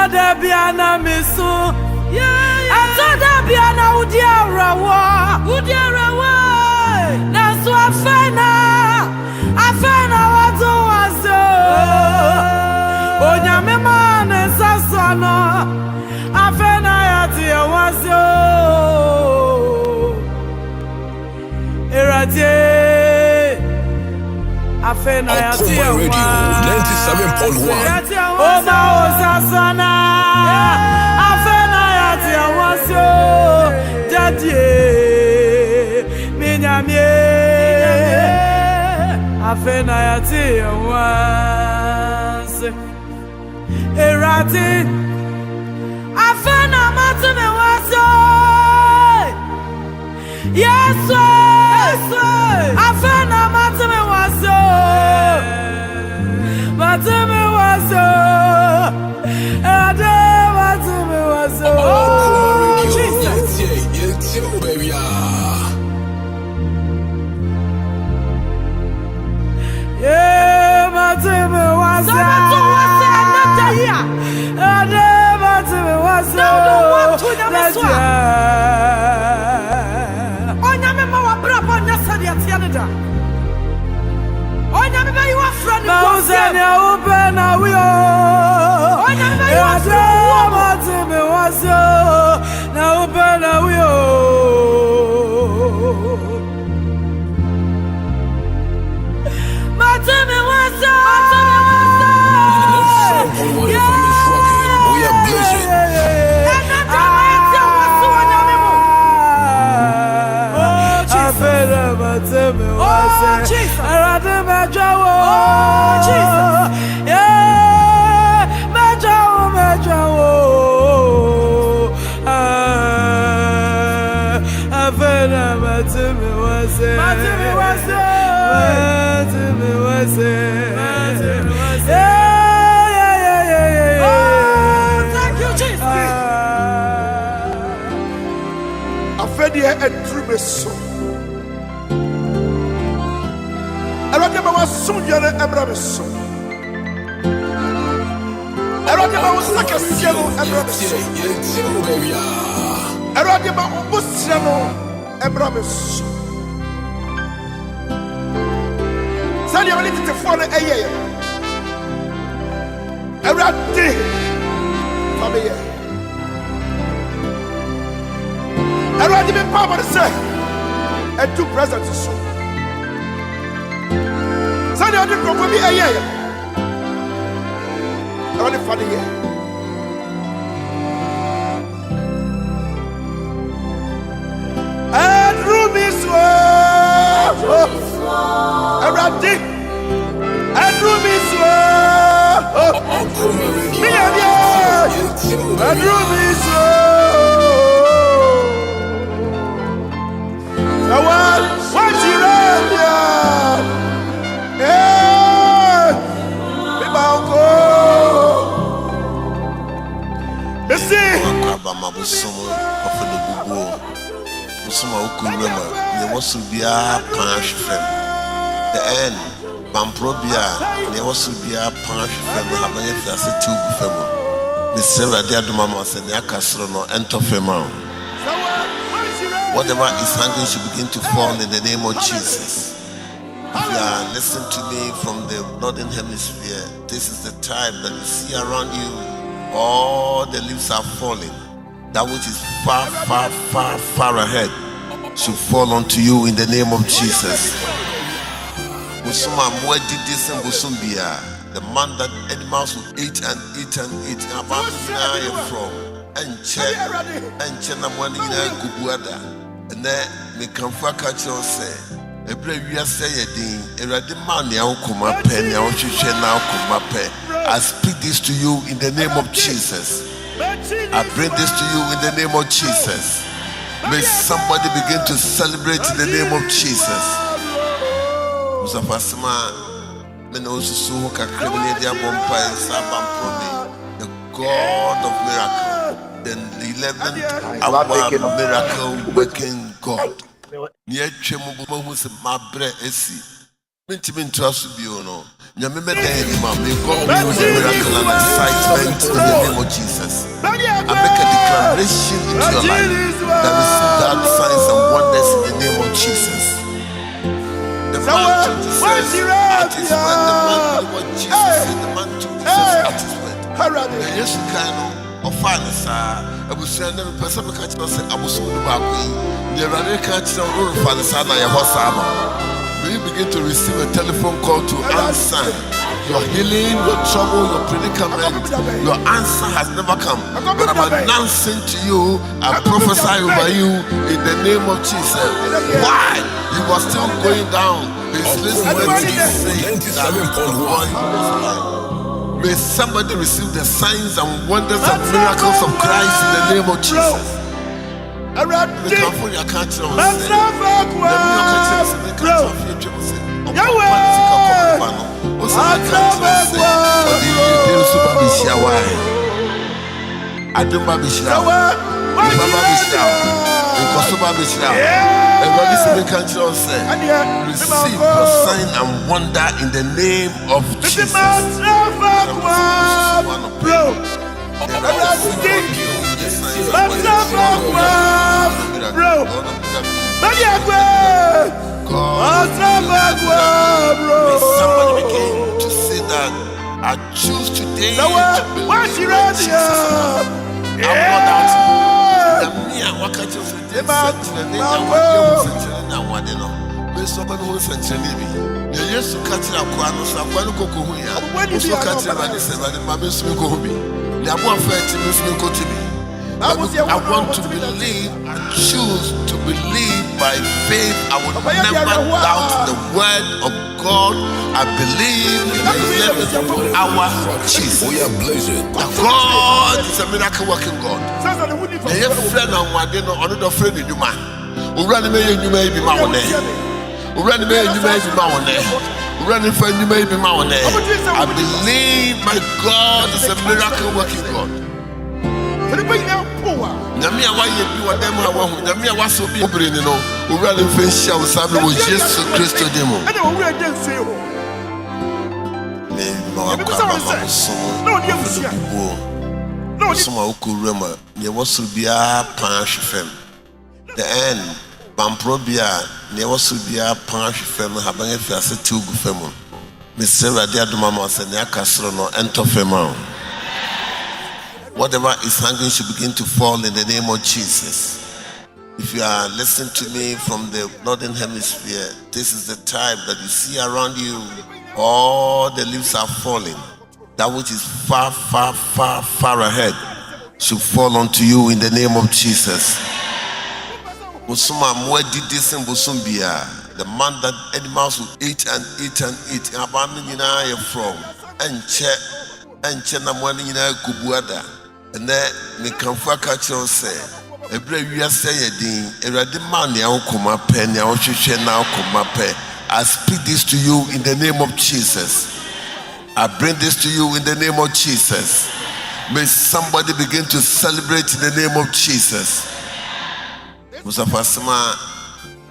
Debiana misu. Ato Debiana udiarawa. Nasu afena watu wazo. Onyame mane sasano. Afena yati wazo. Erate. Afena yati wazo. 97.1. Oma osasana. Afena yati wazo. Dadie. Minyamie. Afena yati wazo. Erate. Afena matune wazo. Yes, Afena matune wazo. Matune wazo. Ade matune wazo. Oh, Jesus. Yeah, baby. Yeah, matune wazo. Ade matune wazo. Jesus. Thank you, Jesus. Afedia etrubeso. Eradema wasunjere ebrabeso. Eradema wasakasiano ebrabeso. Eradema obusiano ebrabeso. Sani amali tefone eyeye. Erade fameye. Erade me power say etu present so. Sani odi propo bi eyeye. Erade fameye. Rumiswa Erade Rumiswa Mianya Rumiswa Awan Wachirania Bibango Messi Akabama busomo ofele bubu Busuma ukulema ne wasu bia pan hwefem the end Bamprobia ne wasu bia pan hwefem habanye fiase tubu femo me sera dia domama se ne akasro no ento fema whatever is hanging should begin to fall in the name of Jesus. If you are listening to me from the northern hemisphere, this is the time that you see around you all the leaves are falling. That which is far, far, far, far ahead should fall onto you in the name of Jesus. The man that animals will eat and eat and eat. About from and and then me can catch on say. I speak this to you in the name of Jesus. I bring this to you in the name of Jesus. May somebody begin to celebrate in the name of Jesus. The God of miracle, the 11th hour miracle working God. May God bring you miracle and excitement in the name of Jesus. I make a declaration into your life that receive that signs and wonders in the name of Jesus. The man took Jesus at his word. The man did what Jesus said. The man took Jesus at his word. The Yesu kind of finance. I was saying, never person catch us. I was so back. The rather catch on all finance. I was May you begin to receive a telephone call to answer. Your healing, your trouble, your predicament, your answer has never come. But I'm announcing to you, I prophesy over you in the name of Jesus. Why? You are still going down. It's listening to you saying that the boy was alive. May somebody receive the signs and wonders and miracles of Christ in the name of Jesus. The company I can't tell you. Receive your sign and wonder in the name of Jesus. Somebody begin to say that I choose today to believe in Jesus. I want to believe, I choose to believe by faith. I will never doubt the word of God. I believe in the 11th hour of Jesus. God is a miracle working God. The friend of one day, no other friend in you, man. Urani may you may be my own name. Urani may you may be my own name. Urani friend you may be my own name. I believe my God is a miracle working God. Namia why you do what them are. Namia was so be opening, you know. We rather finish our Sabbath with Jesus Christ demo. No, some could remember. There was to be a parish fem. The end, Bamprobia, there was to be a parish fem, having a first two femon. Mr. Radia Dumama and Yakasrono enter femon. Whatever is hanging should begin to fall in the name of Jesus. If you are listening to me from the northern hemisphere, this is the time that you see around you, all the leaves are falling. That which is far, far, far, far ahead should fall onto you in the name of Jesus. The man that animals will eat and eat and eat. And then me can for catch you say, a brave you say a ding, a ready man, now come up, pen, now come up. I speak this to you in the name of Jesus. I bring this to you in the name of Jesus. May somebody begin to celebrate in the name of Jesus. Musafasama,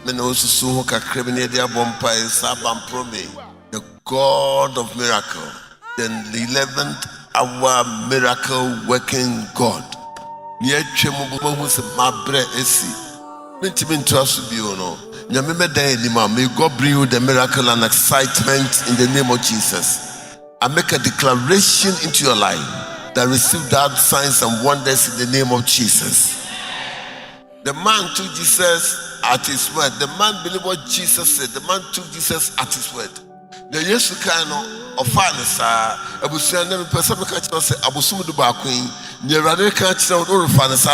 Menosu Kakreminia Bompa, Sabam Prome, the God of miracle, then the 11th our miracle working God. May God bring you the miracle and excitement in the name of Jesus. I make a declaration into your life that receive that signs and wonders in the name of Jesus. The man took Jesus at his word. The man believed what Jesus said. The man took Jesus at his word. The Yesu kind of finance, I was saying, never person catch us. I was soon to back queen. Near rather catch out all finance.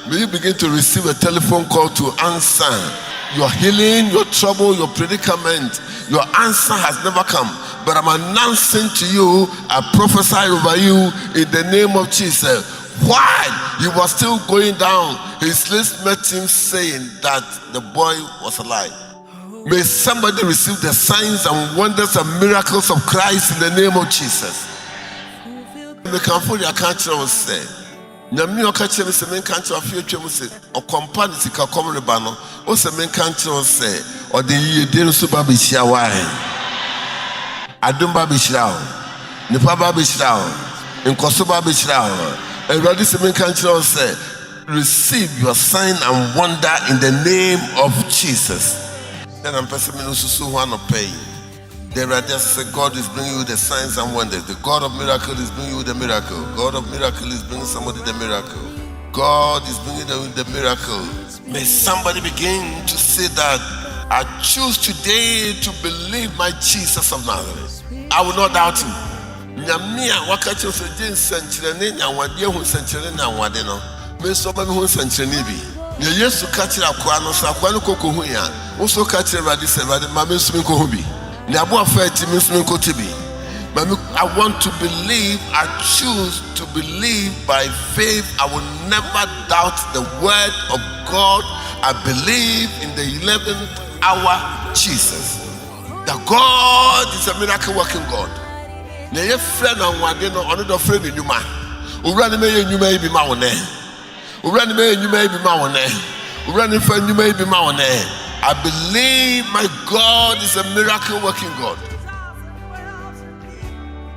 May you begin to receive a telephone call to answer your healing, your trouble, your predicament. Your answer has never come, but I'm announcing to you, I prophesy over you in the name of Jesus. Why you were still going down? His list met him saying that the boy was alive. May somebody receive the signs and wonders and miracles of Christ in the name of Jesus. May California country was say, Namio catcher is a main country of future music or company to come rebano, or some main country was say, or the year didn't super be why. Adumba Bishrao, Nipaba Bishrao, Nkosoba Bishrao. Everybody say, can't say, receive your sign and wonder in the name of Jesus. Then I'm person who want to pay. There are just say God is bringing you the signs and wonders. The God of miracle is bringing you the miracle. God of miracle is bringing somebody the miracle. God is bringing you the miracle. May somebody begin to say that I choose today to believe my Jesus of Nazareth. I will not doubt him. Nyamia wakacho so jin sanchirene nyanwade hu sanchirene nyanwade no. Me so ba me hu sanchirene bi. Ye Yesu ka kire akwa no so akwa no kokko hu ya. Wo so ka kire Awurade se Awurade ma me so me ko hu bi. I want to believe, I choose to believe by faith. I will never doubt the word of God. I believe in the 11th hour Jesus. That God is a miracle working God. Na ye friend and one no ono do friend enuma. Owura ne me enuma e bi ma wo ne. Owura ne me enuma e bi ma wo ne. Owura ne fa enuma e bi ma wo ne. I believe my God is a miracle working God.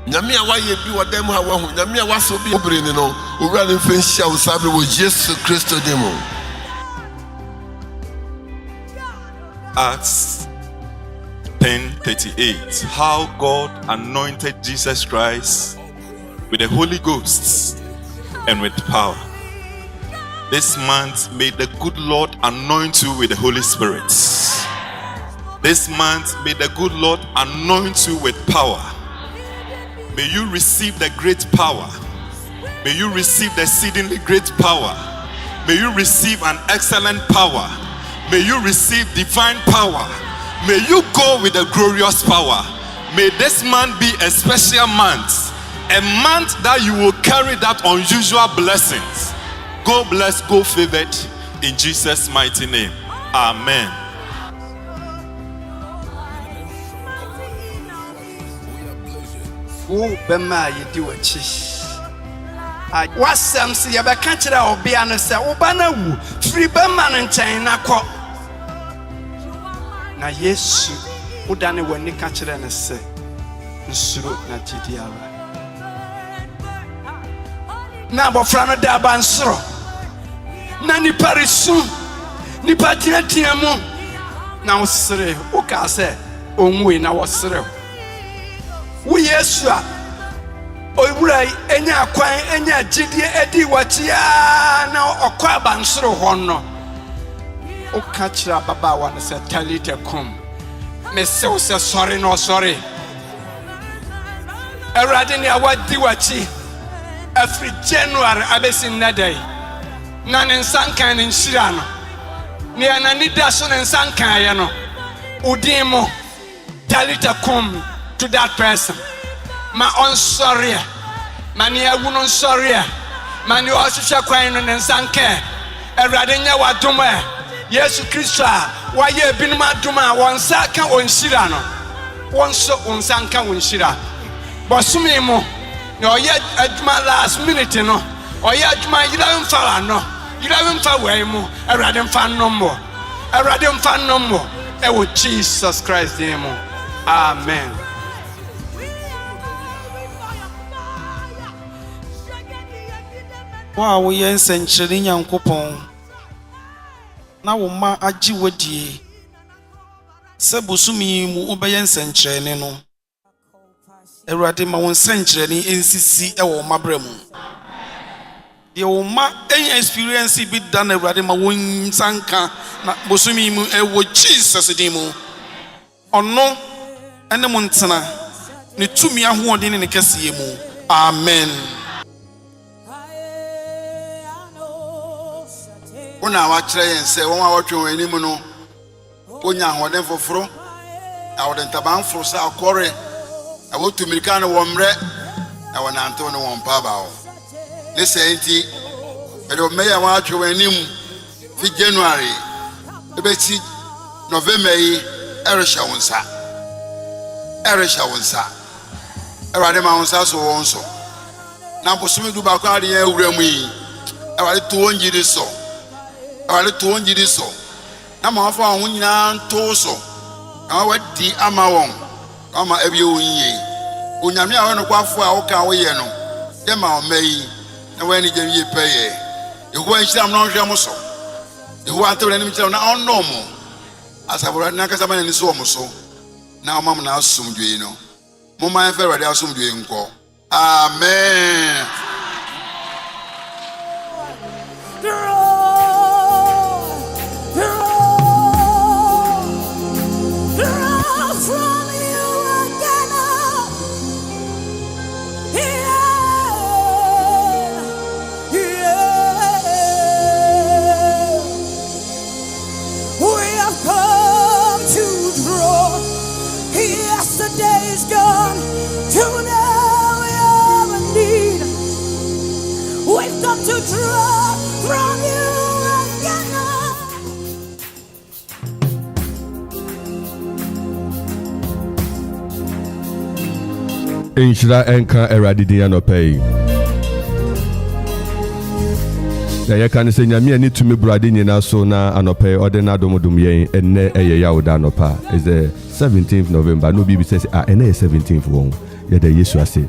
Nyame awa ye bi wodam ha wa hu. Nyame awa so bi obere ni no. Owura ne fa hia wo sabe wo Jesus Christ demo. Acts 10:38. How God anointed Jesus Christ with the Holy Ghost and with power. This month, may the good Lord anoint you with the Holy Spirit. This month, may the good Lord anoint you with power. May you receive the great power. May you receive the exceedingly great power. May you receive an excellent power. May you receive divine power. May you go with a glorious power. May this month be a special month. A month that you will carry that unusual blessings. Go blessed, go favored in Jesus' mighty name. Amen. Wo bema yedi wachi. Wasam se yebeka kire obia no se wo ba na wu firi bema no nchen na kɔ. Na Yesu udane wani ka kire ne se nsuro na tidiara. Na bofra no da ba nsoro. Na ni parisu ni patiatia mu na osere o ka se onwe na wosere wo Yesu a owura enya kwan enya gidie edi watia na okwa ba nsoro ho no o ka kira baba wa no se talite kom me se o se sorry no sorry Awurade ne awadi wachi every January abesi nadai na ne nsankan ne nshira no ne Anidaso ne nsankan ye no udin mo talita come to that person ma on sorry ma ne awu no sorry ma ne ohwehwe kwan no ne nsankan Awurade nya wadom Yesu Kristo a wa ye binum adom a won saka on nshira no won so on sanka on nshira bosumi mo ne oye aduma last minute no oye aduma yira mfa no yira mfa wai mo Awurade mfa nombo Awurade mfa nombo e wo Jesus Christ name. Amen. Wa wo yen senchiri Nyankopon na wo ma agi wadie se bosumi mu obeyen senchire no Awurade ma won senchire ni ensisi e wo mabra mu de wo ma en experience bi dan Awurade ma won sanka na bosumi mu e wo Jesus di mu ono ene mo ntena ne tumi ahoɔden ne kɛseɛ mu. Amen. Una wa kyerɛ yɛn sɛ wɔn a wɔtwe wɔn anim no wonya ahoɔden foforo na wɔde ntaban foro sɛ akɔre na wɔtu mirika no wɔn mmerɛ na wɔnantew no wɔn mpaaba hɔ ne sɛ nti ɛde wɔn a wɔatwe wɔn anim fi January ebɛsi November yi ɛrehyɛ wɔn nsa Awurade ma wɔn nsa so wɔn so na bosomi du baako ade yɛn awura mu yi Awurade to wɔn gyidi so Awurade to wɔn gyidi so na ma wɔfa wɔn nyinaa nto so na wɔadi ama wɔn ama ebi oyiye onyame a weno kwafo a woka woye no de ma omayi na wani je wie peye yehu anhyiram no hwe mo so yehu atore nim kyerɛ na ɔnno mo asabura na kasa ma ni so mo so na ɔmam na asomdwe no mo man fa Awurade asomdwe nkɔ amen. Yesterday's gone, today we have a need. We've come to draw from you again. Inshira enka eradidi anopei. Na yeka ne se nyame ani tumi brade nyina so na anopei ode na domodom yen enne eye yawoda anopa is the 17th November. No BB says enne 17th won ye the Yesu ase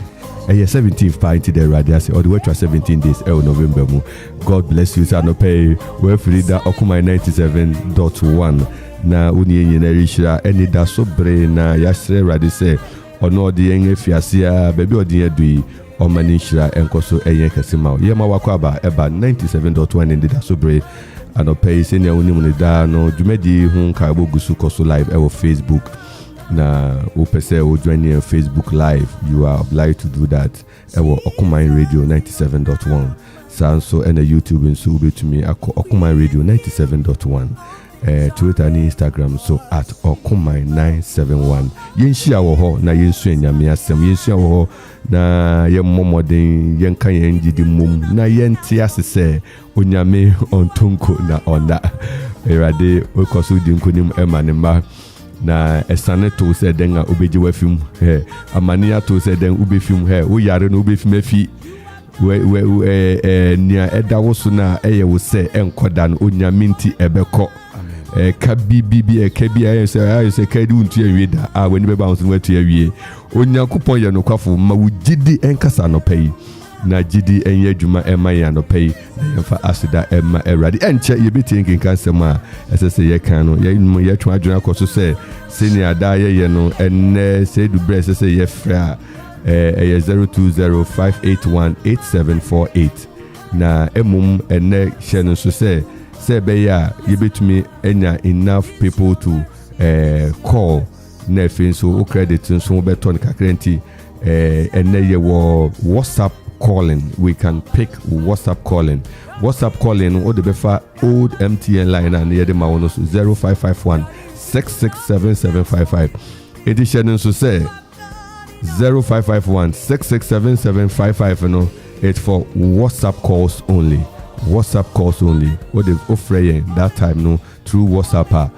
eye 17th pa into the radio ase or the way to 17 days November mu. God bless you anopei we free da okuma 97.1 na uni nyina rishira Anidaso Bere na yasre radio say ono ode yen afiase a baby ode yedui o manishira enkoso eye kesima yema wakwaba eba 97.1 Anidaso Bere anopei senia unimu ne da no dwumadi hu ka bogusu koso live ewo Facebook na upese o join Facebook live you are obliged to do that ewo Okuman Radio 97.1 sanso and YouTube nso ubetumi akọ Okuman Radio 97.1 Twitter and Instagram so at Okuman 971 yenhia wo ho na yensu enyame asem yenhia wo ho na yemmomoden yenka yenjidi mum na yenti asese onyame ontonko na onda erade okoso di nkonim emanema na esane to se den a obeji wafim amania to se den ubefim wo yare no ubefim afi we nia edawo so na eye wo se enkoda no onyame nti ebekọ ka bibi ka bia say ka di untu awie da wani be bounce no atu awie onyankopon ye no kwafo ma wugidi enkasa no pai na gidi enye adwuma ema ya no pai na yemfa asida ema erade enche ye beti nkenkan sem a esese ye kan no ye twa adwuna koso se senior da ye no enne se du bre esese ye fra 0205818748 na emum enne hye no so se be ya you betumi enya enough people to call na fin so credit so beton kakrenti enne ye wo WhatsApp calling. We can pick WhatsApp calling o de befa old MTN line and ye de ma wono 0551 667755 edition so say 0551 667755 no it's for WhatsApp calls only. What the offer that time no through WhatsApp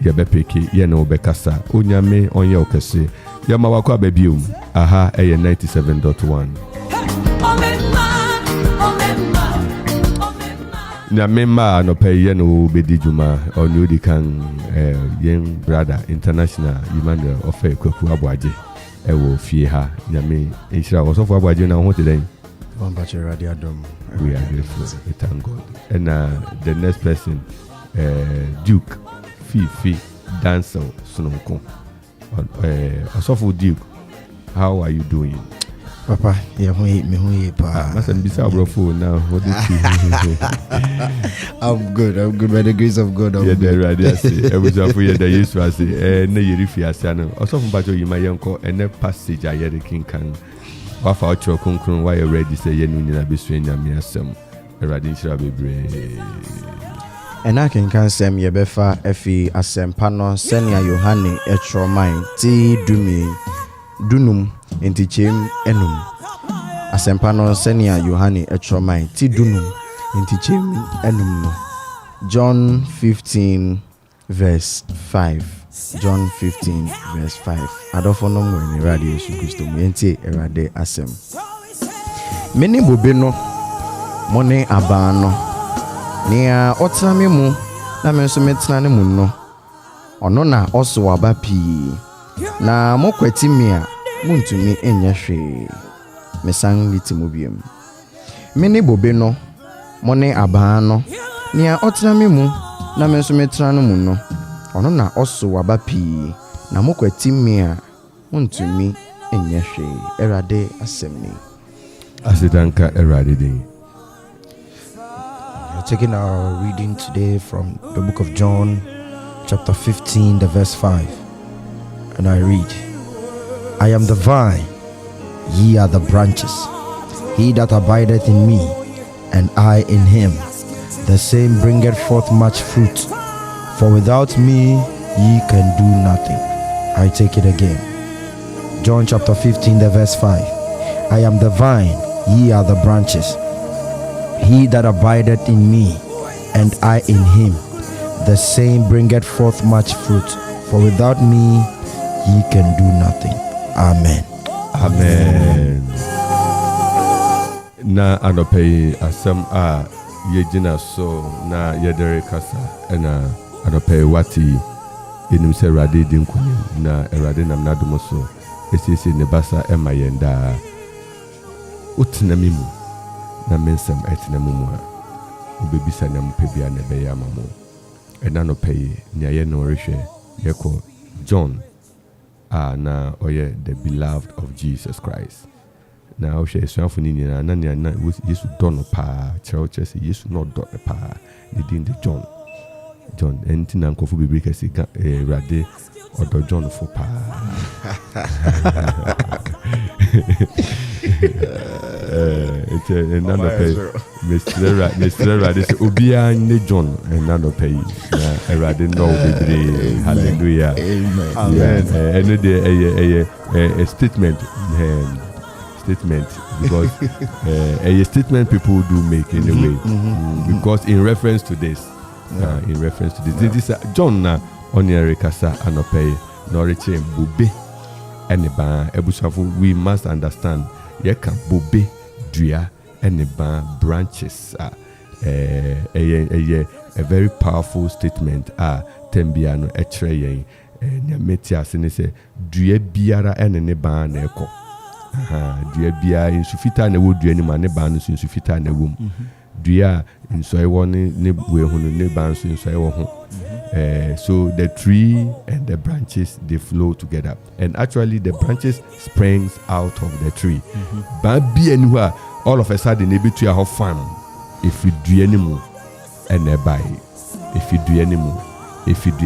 ye be pick ye no be kasa onyame onye okese ya ma wakwa babium aha 97.1 na memma no pay ye no be dijuma on you kan yen brother international Emmanuel offer kwaku abwaje ewo fie ha nyame enhira osofo abwaje na ho teden on bachelor radiadom. We are grateful. We thank God. And the next person, Duke, Fifi, Dancer, Sunoko. Asofo Duke, how are you doing? Papa, me pa. Mustn't be so brofo now. What do you I'm good by the grace of God. Yeah, the radio say. Everyone for you the used to say. Ne yerifi asano. Asofo bajo yima yanko. Ene passage aye the king can. Wafa ocho konkron why you ready say ye nyina besu nyame asem erade nshira bebre ena kenkan sem ye befa efi asempa no senia Yohane etroman ti dunum entichem enum asempa no senia Yohane etroman ti dunum entichem enum no John 15 verse 5 John 15 verse 5 adofo no mo ni radio Yesu Kristo mo enti erade asem meni bobe no mone abano nia otami mu na me nso metena ne mu no ono na oso aba pi na mokwati me a muntumi enye hwe mesan litimu biem mene bobe no mone aban no nia otena me mu na me nso metra no mu no ono na oso waba pii na mokwati me a muntumi enye hwe erade asemni asidanka erade din. We're taking our reading today from the book of John, chapter 15, the verse 5. And I read, I am the vine, ye are the branches. He that abideth in me, and I in him, the same bringeth forth much fruit. For without me ye can do nothing. I take it again. John chapter 15, the verse 5. I am the vine, ye are the branches. He that abideth in me, and I in him, the same bringeth forth much fruit. For without me ye can do nothing. Amen. Amen. Na anopei asem a yegyina so na yedere kasa na anopei wati enim se Awurade di nkonim na Awurade nam nadom so esisi ne basa ema yenda utena mimu na mensem etena mumu a obebisa na mpebia na be ya mamo ena anopei nya ye no rehwe yeko John na oye the beloved of Jesus Christ. Na o she suafo ni nyina na na Yesu don pa church say Yesu no don pa ni din de John enti na nkofo bibiri kase ka Awurade odo John fo pa na no pay Mr. Awurade say obia ne John na no pay na Awurade no bibiri. Hallelujah. Amen. And a statement because a statement people do make anyway. Because in reference to this this John na onyere kasa anopay no reche bobe eniba ebusafo. We must understand ye can bobe dua eniba branches a very powerful statement tembia no ekre yen nyameti asene se dua biara ene ba na eko dua bia insufita na wo dua ni ma ne ba no insufita na wom dua inso ewo ne wehunu ne ba nso inso ewo ho so the tree and the branches they flow together, and actually the branches springs out of the tree. Ba bia ni ho all of a sudden e betu a farm if you do anymore and nearby if you do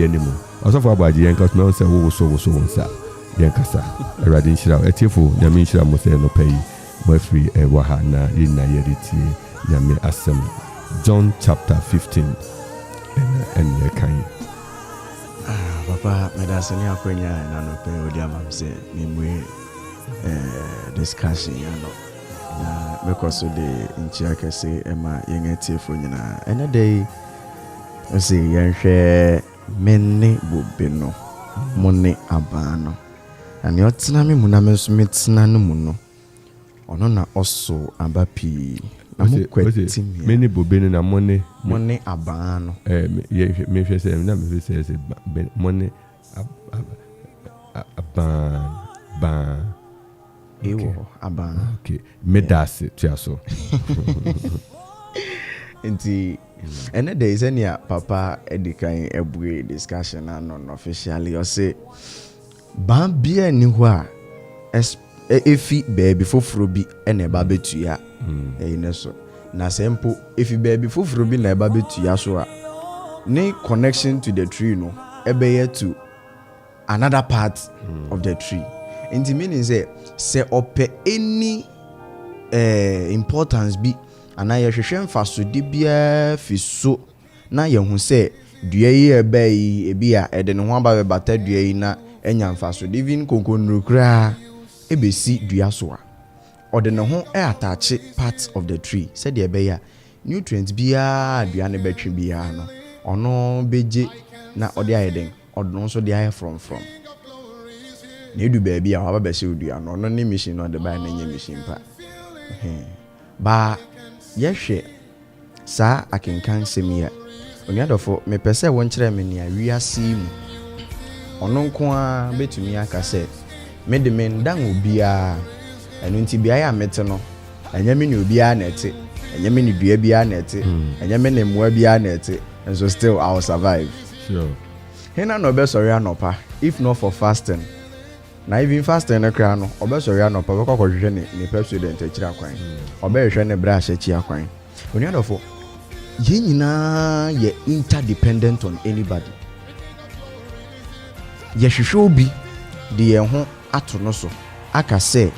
anymore also for about the yankers me say wo so wonsa yankasa Awurade nhyira etiefo nyame nhyira mo say no pay mo free wa ha na yina yeditie nyame asem. John chapter 15 and ye kan papa medasani akwenya na no pe odi amam say memwe discussion ya no na because de nchia kese ema yengetiefo nyina ene dey osi yenhwe menne bobe no mone abano ani otena me muna me so metena no mu no ono na oso abapi na mokwati mene bobe no na mone abano me hwe se na me hwe se mone aban ewo abano okay medase tuaso enti ene dey senia papa edikan ebue discussion anon officially o say ban bia ni ho a efi baby foforo bi ene ba betua ene so na sempo efi baby foforo bi na ba betua so a ne connection to the tree no ebe to another part of the tree. Enti meaning say ope any importance bi ana ye hwehwe mfasode bia fiso na ye hu se dua yi ebe yi ebi a ede ne ho aba be bata dua yi na enya mfasode even konkonru kra ebesi dua so a ode ne ho attach parts of the tree said the ebe ya nutrients bia dua ne betwe bia no ono beje na ode ayeden odno so de aye from na edu baby a aba be se dua no no ne machine no de ba na nya machine pa ba yehwe sa akenkan semia oniadofo me pese won kire me ne awiase mu ɔno nko a betumi aka sɛ me de me ndan obiara ɛno nti bia ya mete no ɛnyɛ me ne obiara na ɛte ɛnyɛ me ne dua biara na ɛte ɛnyɛ me ne mmoa biara na ɛte and so still I will survive. Sure. Hena no be sorry anopa if not for fasting. Na even fasting na kra no obe sorry anopa be kokɔhwehwɛ ne president akira kwan. Obe hwehwɛ ne bra akira kwan. Oniadofo ye nyina ye interdependent on anybody. Ye hwehwɛ obi de ye ho ato no so aka sɛ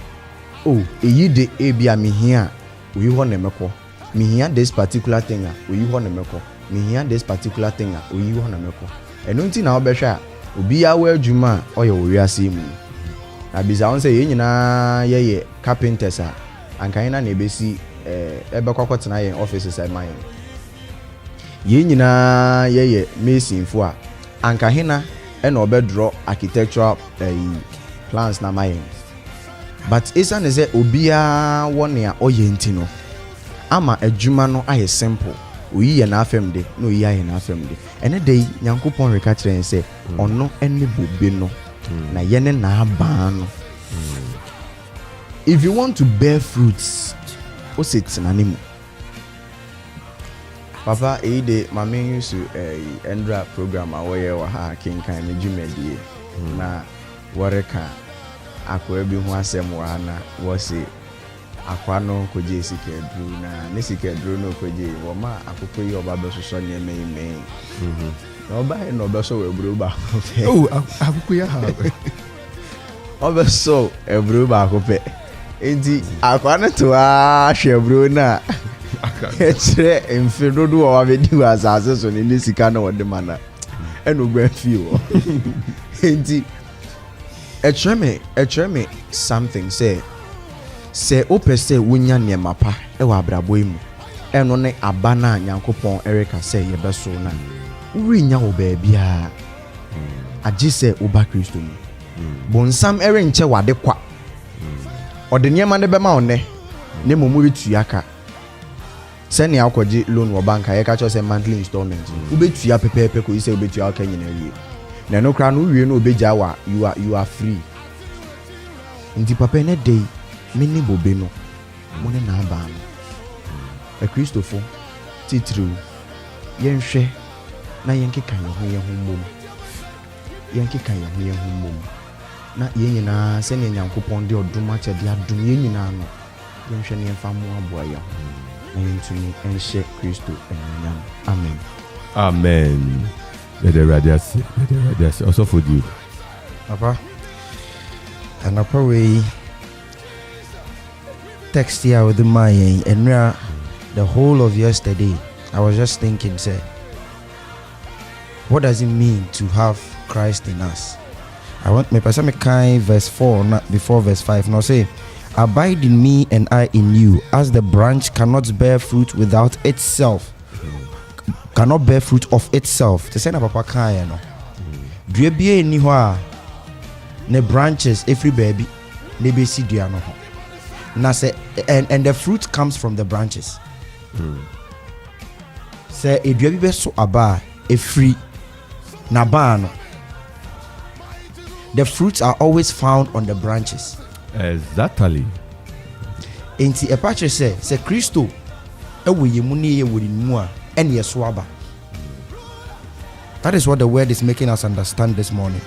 oh eyi de ebia mehia oyi ho na mekɔ. Mehia this particular thing a oyi ho na mekɔ. Mehia this particular thing a oyi ho na mekɔ. Eno nti na obehwe a obi ya wa adwuma a oye owiase mu na bisa won say ye nyina ye carpenters a ankan na na ebesi ebekokotena ye offices ai man ye nyina ye mason fo a anka hena e na obedro architectural plans na man but isa ne say obi ya won a oye nti no ama adwuma no aye simple oyi ye na afem de no oyi aye na afem de ene de Nyankopɔn reka kyerɛ en sɛ ɔno ene bobe no na ye ne na aba no. If you want to bear fruits o sit na nimu papa de mame use endra program a wo ye wa ha kinkan me dwumadie na woreka akwa bi ho asɛm wa na wo se akwa no koje sika dru na ne sika dru no koje wo ma akoko yi oba besoso ne me na oba he no beso we buru ba oh akoko ya ha oba so e buru ba akopɛ enti akwa no to a hwe buru na ekire emfidodo wa bedi wa asase so ne sika no wode mana eno gba fi wo enti etreme something say ope say wonya niema pa e wa abrabo mu eno ne aba na Nyankopɔn ereka say ye beso na uri nya wo ba bia agi say oba Kristo mu bonsam ere nche wade kwa ode niema ne bema one ne momu bituaka send ya akwaji loan wo bank ye ka cho say monthly installment ubetua pepepe ko ise ubetua aka nyina wie na no kra no wie no obegya wa you are free ndi papa ne dey mini bobe no mo ne na aba no a Christopher titru yenhwe na yenkeka ye ho mom yenkeka ye ho mom na yenyina se ne Nyankopɔn de oduma kyede adum yenyina no yenhwe ne mfa mo aboa ya na yentumi enhye Kristo enyam amen Amen. Let the radius also for you. Papa, and I probably text here with my and the whole of yesterday I was just thinking, say, what does it mean to have Christ in us? I want me person me kind verse 4 not before verse 5. Now say, abide in me and I in you, as the branch cannot bear fruit without itself. Cannot bear fruit of itself. To say na papa kan no. Dua bia ni ho a ne branches every baby ne be si dua no ho. Na say and the fruit comes from the branches. Say e dua bi be so aba every na ba no. The fruits are always found on the branches. Exactly. Enti e pa say Kristo e wo yemu ne ye wori mu a ene ye so aba. That is what the word is making us understand this morning.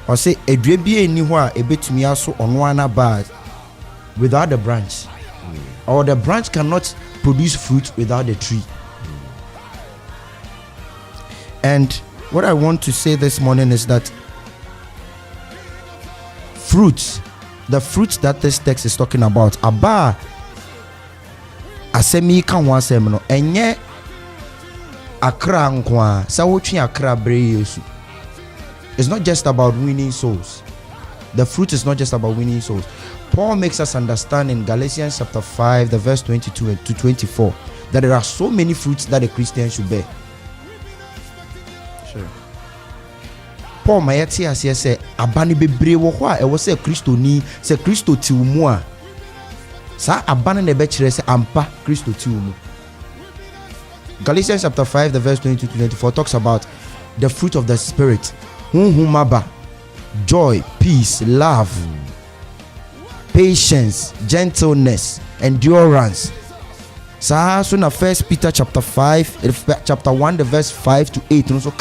Or say a dua bi eni ho a ebetumi aso ono ana ba without the branch. Or the branch cannot produce fruit without the tree. And what I want to say this morning is that fruits, the fruits that this text is talking about, aba asemi kan wa asem no enye akra nkwa sa wotwe akra bre yesu. It's not just about winning souls. The fruit is not just about winning souls. Paul makes us understand in Galatians chapter 5 the verse 22 to 24 that there are so many fruits that a Christian should bear. Sure. Paul mayati as say abani bebre wo ho a e wo say Kristo ni say Kristo ti mu a sa abani ne be kire say ampa Kristo ti mu. Galatians chapter 5 the verse 22 to 24 talks about the fruit of the spirit. Hunhumaba, joy, peace, love, patience, gentleness, endurance. So na First Peter chapter 5, chapter 1, the verse 5 to 8. Also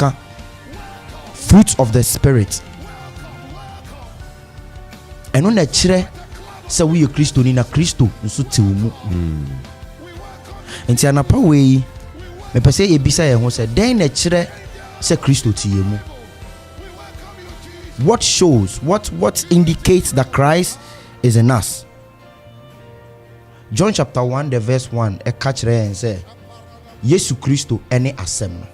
fruits of the spirit. And on the chire say we are Christo ni na Christo nso te mu. Enti anapa we me pese e bisa ye ho say den na chire say Christo te mu. What shows, what indicates that Christ is in us? John chapter 1 the verse 1 e catch there and say Yesu Christo any asem.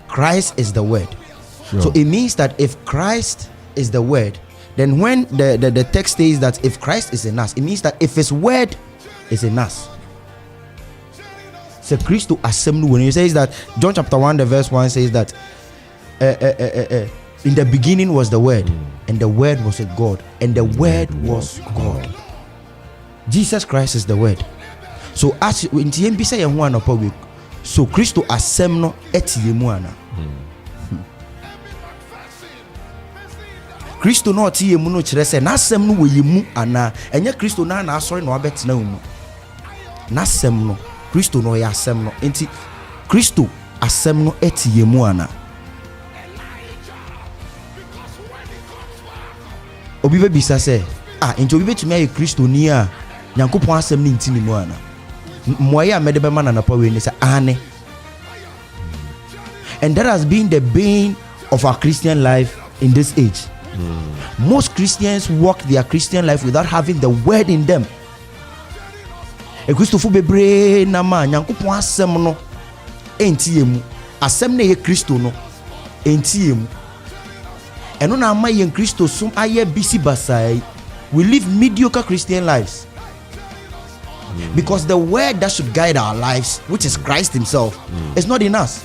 Christ is the word. Sure. So it means that if Christ is the word, then when the text says that if Christ is in us, it means that if his word is in us. So Christo asem when he says that John chapter 1 the verse 1 says that in the beginning was the word, and the word was with God, and the word was God. Jesus Christ is the word. So as in TMB say one upon week, so Christo asem no etiemu ana. Christo no etiemu no kire say na asem no weyemu ana. Enye Christo na asori no abetina mu. Na asem no Christo no ya asem no enti Christo asem no etiemu ana. Obi be bisa say enti obi betumi aye Christo ni a Nyankopon asem ni ntimi mu ana. Moya medebe man na pa we ni say ane. And that has been the bane of our Christian life in this age. Most Christians walk their Christian life without having the word in them. E Christopher bebre na ma Nyankopon asem no entiemu. Asem na ye Christo no entiemu. Eno na ama ye Christo sum aye bisi basai. We live mediocre Christian lives. Because the word that should guide our lives, which is Christ himself, is not in us.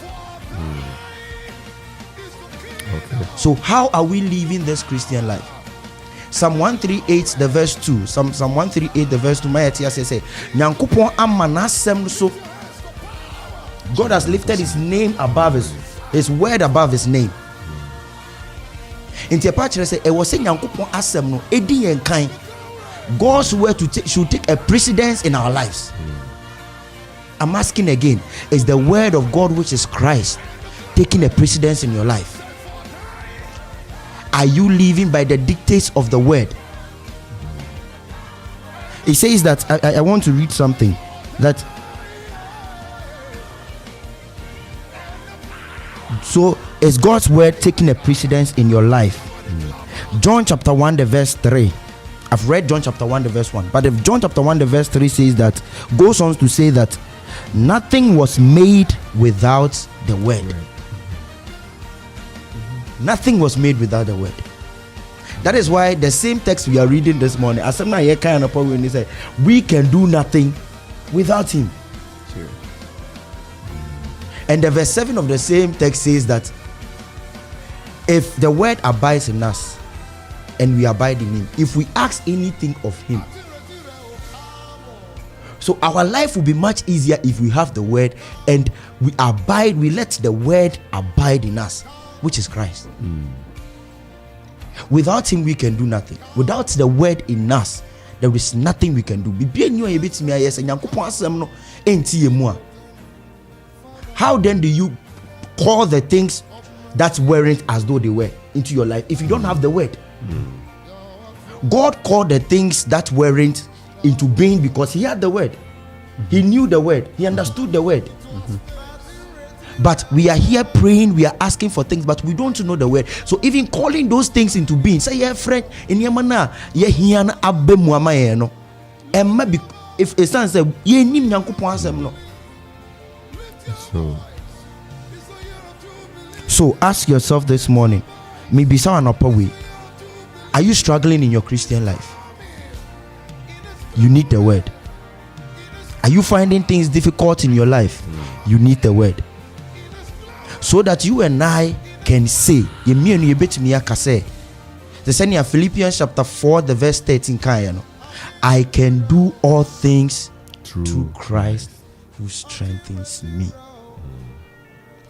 Okay. So how are we living this Christian life? Psalm 138 the verse 2. Psalm 138 the verse 2. My teacher says, Nyankopon amanasem so. God has lifted his name above his word above his name. In the passage say, "E was saying Nyankopon asem no edi yen kan." God's word should take a precedence in our lives. I'm asking again, is the word of God, which is Christ, taking a precedence in your life? Are you living by the dictates of the word? It says that I want to read something that so is God's word taking a precedence in your life? John chapter 1 the verse 3. I've read John chapter 1 the verse 1, but if John chapter 1 the verse 3 says that, goes on to say that nothing was made without the word. Nothing was made without the word. That is why the same text we are reading this morning, as some kind of when they say we can do nothing without him. Sure. And the verse 7 of the same text says that if the word abides in us and we abide in him, if we ask anything of him, so our life will be much easier if we have the word and we abide, we let the word abide in us, which is Christ. Without him we can do nothing. Without the word in us, there is nothing we can do. How then do you call the things that weren't as though they were into your life if you don't have the word? God called the things that weren't into being because he had the word. He knew the word. He understood the word. But we are here praying, we are asking for things, but we don't know the word. So even calling those things into being, say, yeah, friend, in Yamana, yeah, hiana abbe muama no. And maybe if a son said, ye nim yankupo no. So ask yourself this morning, maybe someone upper way. Are you struggling in your Christian life? You need the word. Are you finding things difficult in your life? You need the word. So that you and I can say, the same Philippians chapter 4, the verse 13, I can do all things through Christ who strengthens me.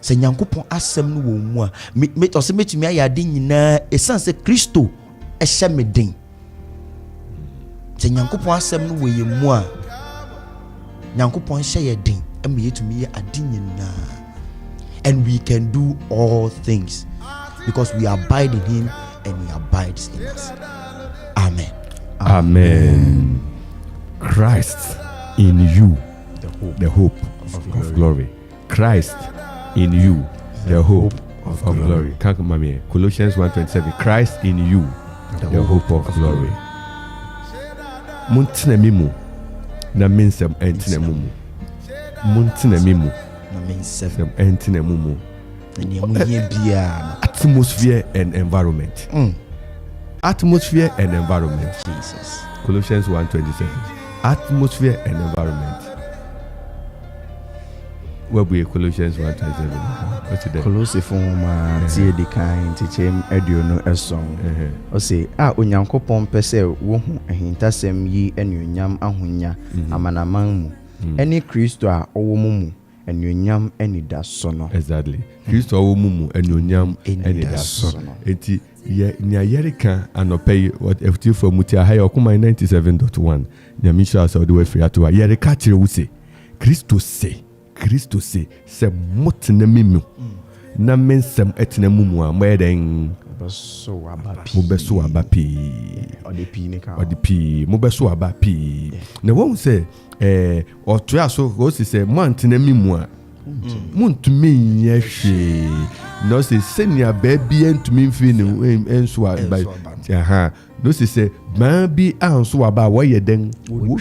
sɛ nyankopɔn asɛm no wɔ mu a ɔsɛ mɛtumi ayɛ ade nyinaa ɛsiane sɛ kristo ɛhyɛ me den. sɛ nyankopɔn asɛm no wɔ yɛ mu a nyankopɔn hyɛ yɛ den ɛma yɛtumi yɛ ade nyinaa. And we can do all things because we abide in him and he abides in us. Amen. Amen. Christ in you, the hope of glory. Christ in you, the hope of glory. Colossians 1:27. Christ in you, the hope of glory. Muntina mimu na minsem entina mumu. Muntina mimu na minsem entina mumu. Atmosphere and environment. Atmosphere and environment. Jesus. Colossians 1:27. Atmosphere and environment. What be Colossians 1:27? What's it there? Colossians tie di kan tichem edio no esong. O say onyankopon pese wo hu ahintasem yi enuonyam ahonya amanaman mu. Eni Kristo a owo mu enuonyam anidaso no. Exactly. Kristo owo mu enuonyam anidaso. Enti ye nya yerika anope what FT for mutia high okuma 97.1. Nya misha so de we free ato yerika kire wo say Kristo se motena mimu na mensem etena mumu a moeden mobeso abapi odipi mobeso abapi na won se otoa so go se moantena mimu a muntumi nyehwe no se senia baabi entumi mfi ne enso aba no se baabi anso aba wo ye den wo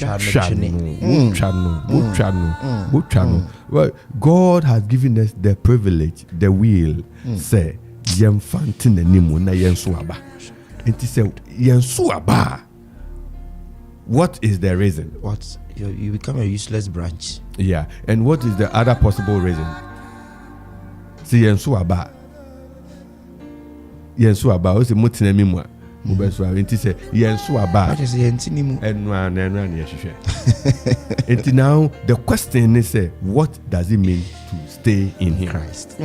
twano. Well, God has given us the privilege, the will, say yemfanti na nimu na yenso aba. Enti say yenso aba. What is the reason? You become a useless branch. Yeah, and what is the other possible reason? See yenso aba. Yenso aba o se motina mimu a. Mubeso enti say yenso aba. What is yenti nimu? Enwa na yehwehwe. And now the question is, what does it mean to stay in him? Christ.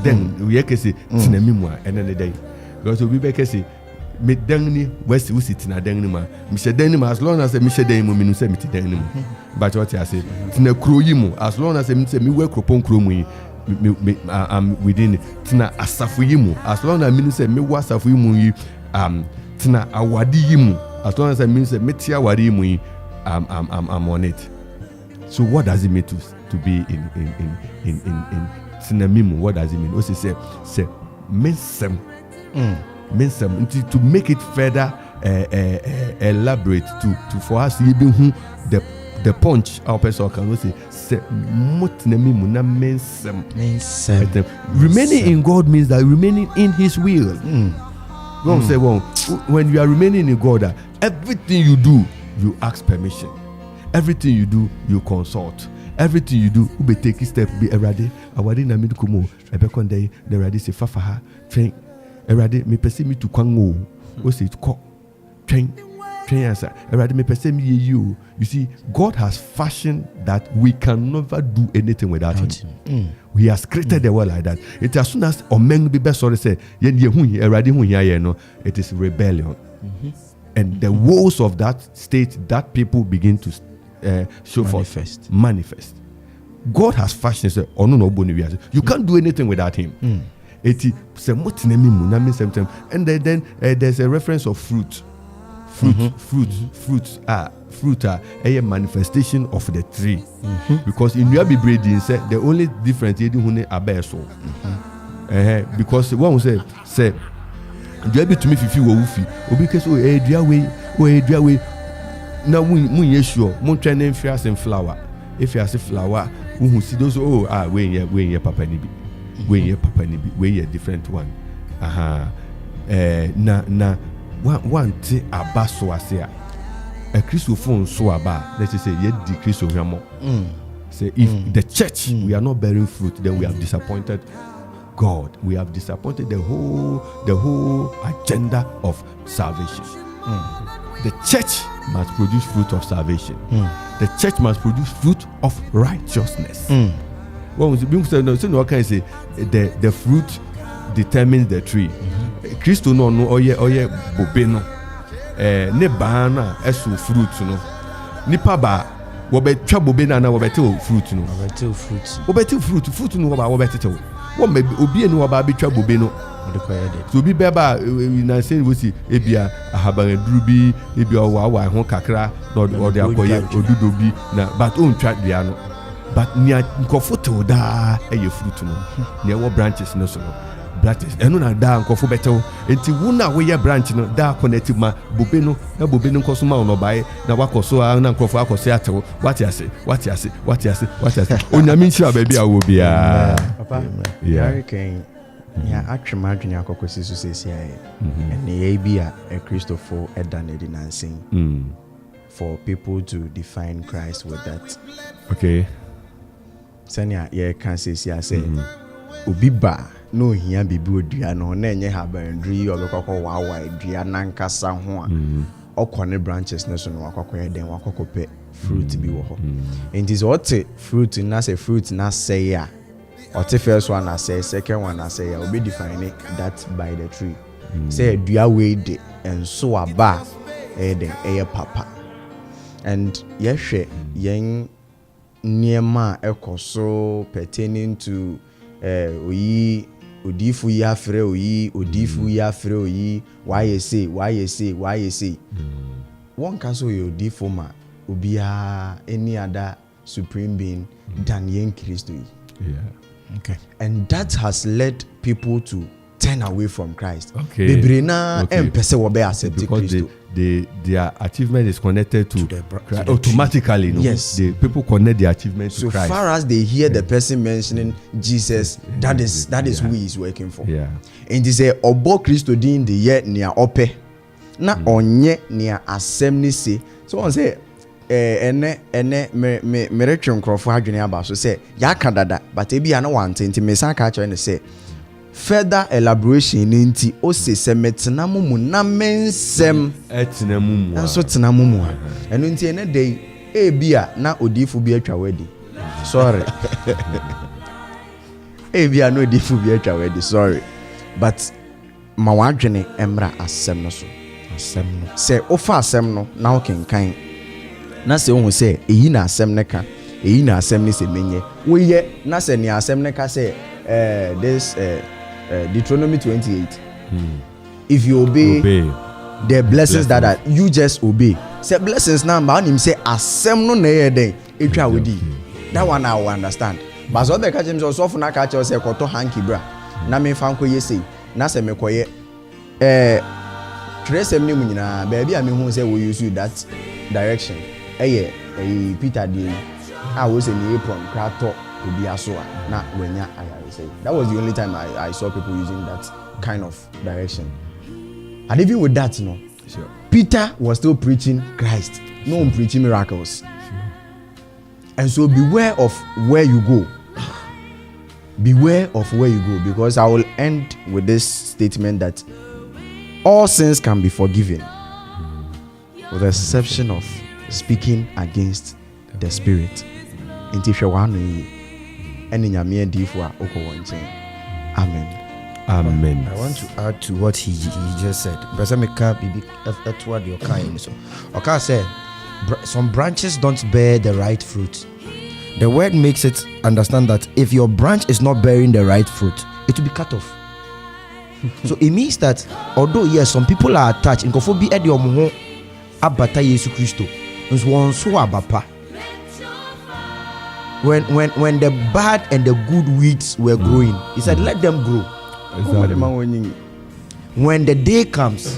Then we can say tinamimwa and then the day. Because we can say me dangni west we sit na dangni ma. Me she dangni ma as long as me she dangni mo me no say me ti dangni mo. But what I say tina kro yi mo as long as me say me we Akropong kro mo yi I'm within tina asafu yi mo as long as me no say me wa asafu yi mo yi tina awadi yi mo as long as I mean say me ti awadi yi mo yi I'm on it. So what does it mean to be in sinamimu? What does it mean? Also say mensem to make it further elaborate to for us even who the punch our person can also say mutinamimu na mensem. Remaining in God means that remaining in His will. Don't say when you are remaining in God, everything you do. You ask permission. Everything you do, you consult. Everything you do, you take a step. Be erade. Awadi na mi dukumo. Ebe konde na erade se fafaha. Train. Erade me pese mi tu kwango. O se ko. Train answer. Erade me pese mi ye you. You see, God has fashioned that we can never do anything without Him. He has created the world like that. It as soon as omen be best sorry say ye hu erade hu ya no. It is rebellion. And the woes of that state, that people begin to show manifest. God has fashioned say, oh no, you can't do anything without Him. And then there's a reference of fruit are a manifestation of the tree. Because in your Bible, said the only difference is because one will say. Do you to me if you were woofy? Or because dua way. Now we sure, mon training fairs and flower. If you have a flower, who see those when your papa nibi, when your papa nibi, when your different one. Na one tea a basso asea. A Christophone so about, let's say, yet decrease of your say if the church we are not bearing fruit, then we have disappointed God. We have disappointed the whole agenda of salvation. The church must produce fruit of salvation. The church must produce fruit of righteousness. What was being said? No, so no can say the fruit determines the tree. Christo no oye bobe no. Ne ba na eso fruit no. Nipa ba wo be twa bobe na wo be te fruit no. Wo be te fruit no wo be te te. Wo me obi enu wo ba be twa bobe no. So bi beba na say we see ebia ahaban duru bi ebia wa ho kakra no de akoye odudo bi na but on twa dua no. But nia nkofo te da eye fruit no. Nia wo branches no so no. Branches enu na da nkofo betew enti wo na wo ye branch no da connect ma bobe no na bobe no nkoso ma no bae na wakoso na nkofo akoso atew what you say onyame nchira ba bia wo bia papa hurricane ya atwema adwene akokosi so sesi aye and ye bia a Christopher edanedi nansing for people to define Christ with that. Okay. Sanya ye can say obi ba no hia bibi odua no na enye habandri obekokọ wawa edua nankasa ho a okone branches ne so no akokọ eden akokọpe fruit bi wo ho. And is what fruit na say fruit na say ya or the first one I say, second one I say, I'll be defining that by the tree. Say, do you wait and so a bar, a papa. And yes, young Niema echo so pertaining to we Udifu ya fre oyi, Udifu ya fre oyi, why you say. One castle you Udifu ma, Ubia any other supreme being than Yen Christo. Yeah. Okay. And that has led people to turn away from Christ. Okay. Because their achievement is connected to Christ automatically. No? Yes. The people connect their achievement to Christ. So far as they hear the person mentioning Jesus, that is who he is working for. Yeah. And they say, Obo Christo din the ye near ope. Na onye near assembly say. So on say me retwe nkrofo adwene aba so say ya ka dada but e bia na wante nti me san ka kire ne say further elaboration nti o se metena mu na mensem etena mu nso tena mu a eno nti ene dey e bia na odifo bi atwa wadi sorry e bia na odifo bi atwa wadi sorry but ma wadwene emra asem no so asem no say ofa asem no na o kenkan na se ohun se eyi na asem ne ka eyi na asem ne se menye wo ye na se ne asem ne ka se this Deuteronomy 28 if you obey the blessings that are, you just obey say blessings na ma him say asem no na ye den etwa wodi that one I will understand but so be ka jim so for na ka che say koto hanky bra na me fa nko ye say na se me koye tresem ne mu nyina ba bia me hu say we use that direction Peter did I was in the apron crato obi aso na wenya ayare say that was the only time I saw people using that kind of direction. And even with that, no, sure. Peter was still preaching Christ, no one preaching miracles. Sure. And so beware of where you go. Beware of where you go, because I will end with this statement that all sins can be forgiven, with the exception of speaking against the spirit. Amen. Amen. I want to add to what he just said. Okay, said some branches don't bear the right fruit. The word makes it understand that if your branch is not bearing the right fruit, it will be cut off. So it means that although yes, some people are attached in kofobi edi omo abata Yesu Kristo. When the bad and the good weeds were growing, he said, let them grow. Exactly. When the day comes,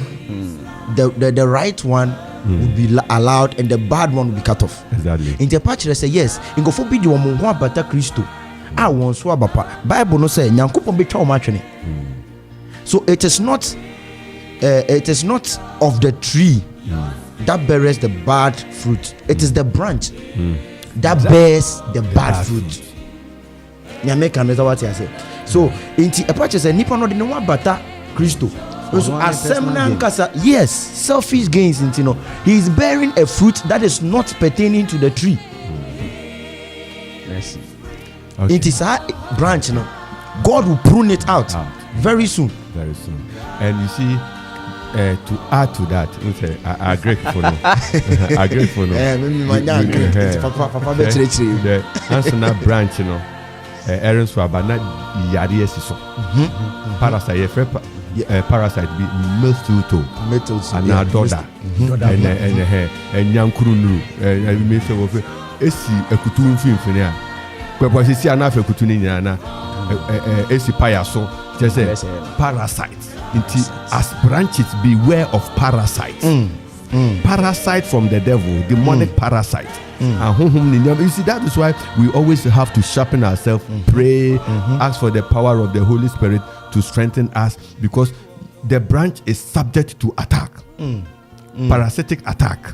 the right one will be allowed and the bad one will be cut off. Exactly. In the patch, they say, yes, in go forbid you want better Christo. I want so about Bible no say, Nyankopon be chow matching. So it is not of the tree that bears the bad fruit. It is the branch that bears the bad fruit. Nyame know what I say. So inti apache say nipa no de no abata Christo. So asemna nkasa, yes, selfish gains inti no. He is bearing a fruit that is not pertaining to the tree. Mercy. Okay. It is a branch now. God will prune it out very soon. Very soon. And you see, to add to that, I agree for no. I agree for no. The answer branch, you know, errands for about yadi so. Parasite, parasite be metals, and our daughter, and young Kurunu, and Mr. Wolfe, Esi, a Kutun film for now. But what you see, enough a Kutunina, Esi Payaso, just a parasite. As branches, beware of parasites. Parasite from the devil, demonic parasite. You see, that is why we always have to sharpen ourselves, pray, ask for the power of the Holy Spirit to strengthen us, because the branch is subject to attack, parasitic attack.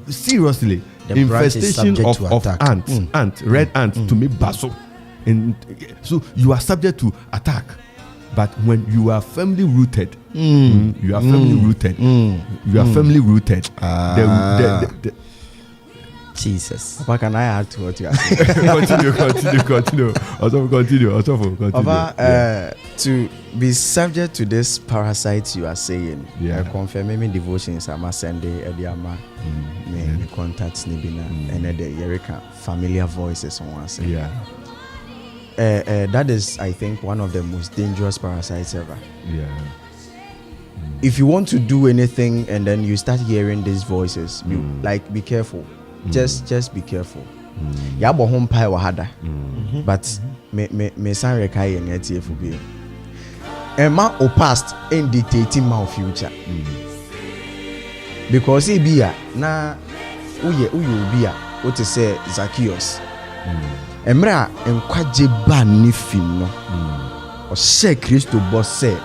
Seriously, The infestation of ants, red ants to make basso. So you are subject to attack. But when you are firmly rooted, you are firmly rooted. You are firmly rooted. Jesus. Papa, can I add to what you are saying? Continue. To be subject to this parasites you are saying, confirm me devotions. I'm a Sunday, Ediama, me contacts Nibina, and the Yerika familiar voices on one side. That is, I think, one of the most dangerous parasites ever. If you want to do anything and then you start hearing these voices, be careful. Just be careful. Yabo home pie wahada, but me san rekai and yeti FB. Emma o past in dictating my future. Because he be na uye be what to say Zacchaeus. Emra enkwaje ba nifin no. O she Christo boss say.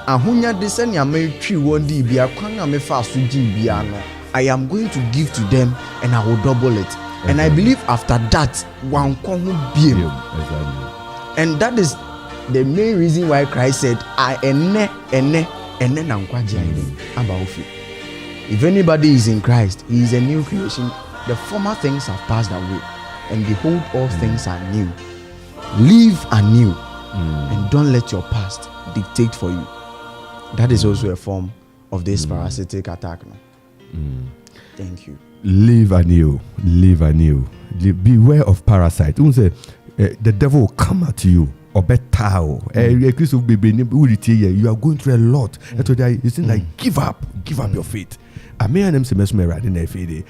Ahunya de se nya metwi wondi bia kwan na me fa so gin bia no. I am going to give to them and I will double it. And I believe after that, one can be. And that is the main reason why Christ said, if anybody is in Christ, he is a new creation. The former things have passed away, and behold, all things are new. Live anew, and don't let your past dictate for you. That is also a form of this parasitic attack. No? Thank you. Live anew. Beware of parasites. The devil will come at you. Or better, you are going through a lot. It's like give up your faith. I may have some message in a feed.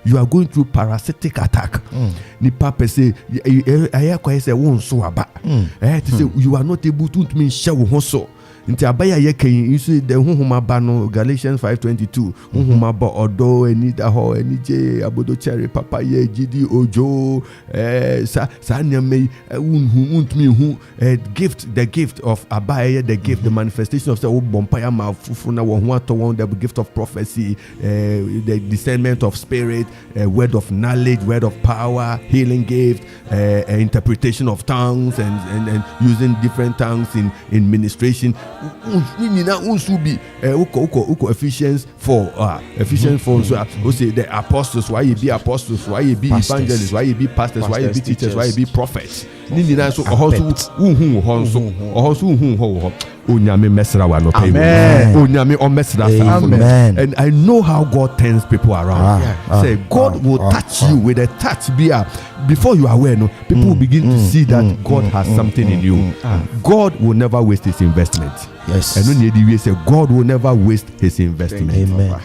You are going through parasitic attack. Ni papa say I say won so aba. You are not able to me show so. Nti abaya yeke you see the honhoma ba no Galatians 5:22 honhoma ba odo enida ho enije abodo cherry papa ye gidi ojo sa nyame untumi hu the gift of abaya the gift the manifestation of say wo bompaya ma fufu na wo ho ato the gift of prophecy, the discernment of spirit, word of knowledge, word of power, healing gift, interpretation of tongues and using different tongues in ministration. Ephesians 4 so we say the apostles, why you be apostles, why you be evangelists, why you be pastors, why you be teachers, why you be prophets. Onyame mesra wa no pay. Onyame o mesra. And I know how God turns people around. Say God will touch you with a touch. Before you are aware, no, people will begin to see that God has something in you. God will never waste his investment. Yes. And when you say God will never waste his investment. Amen.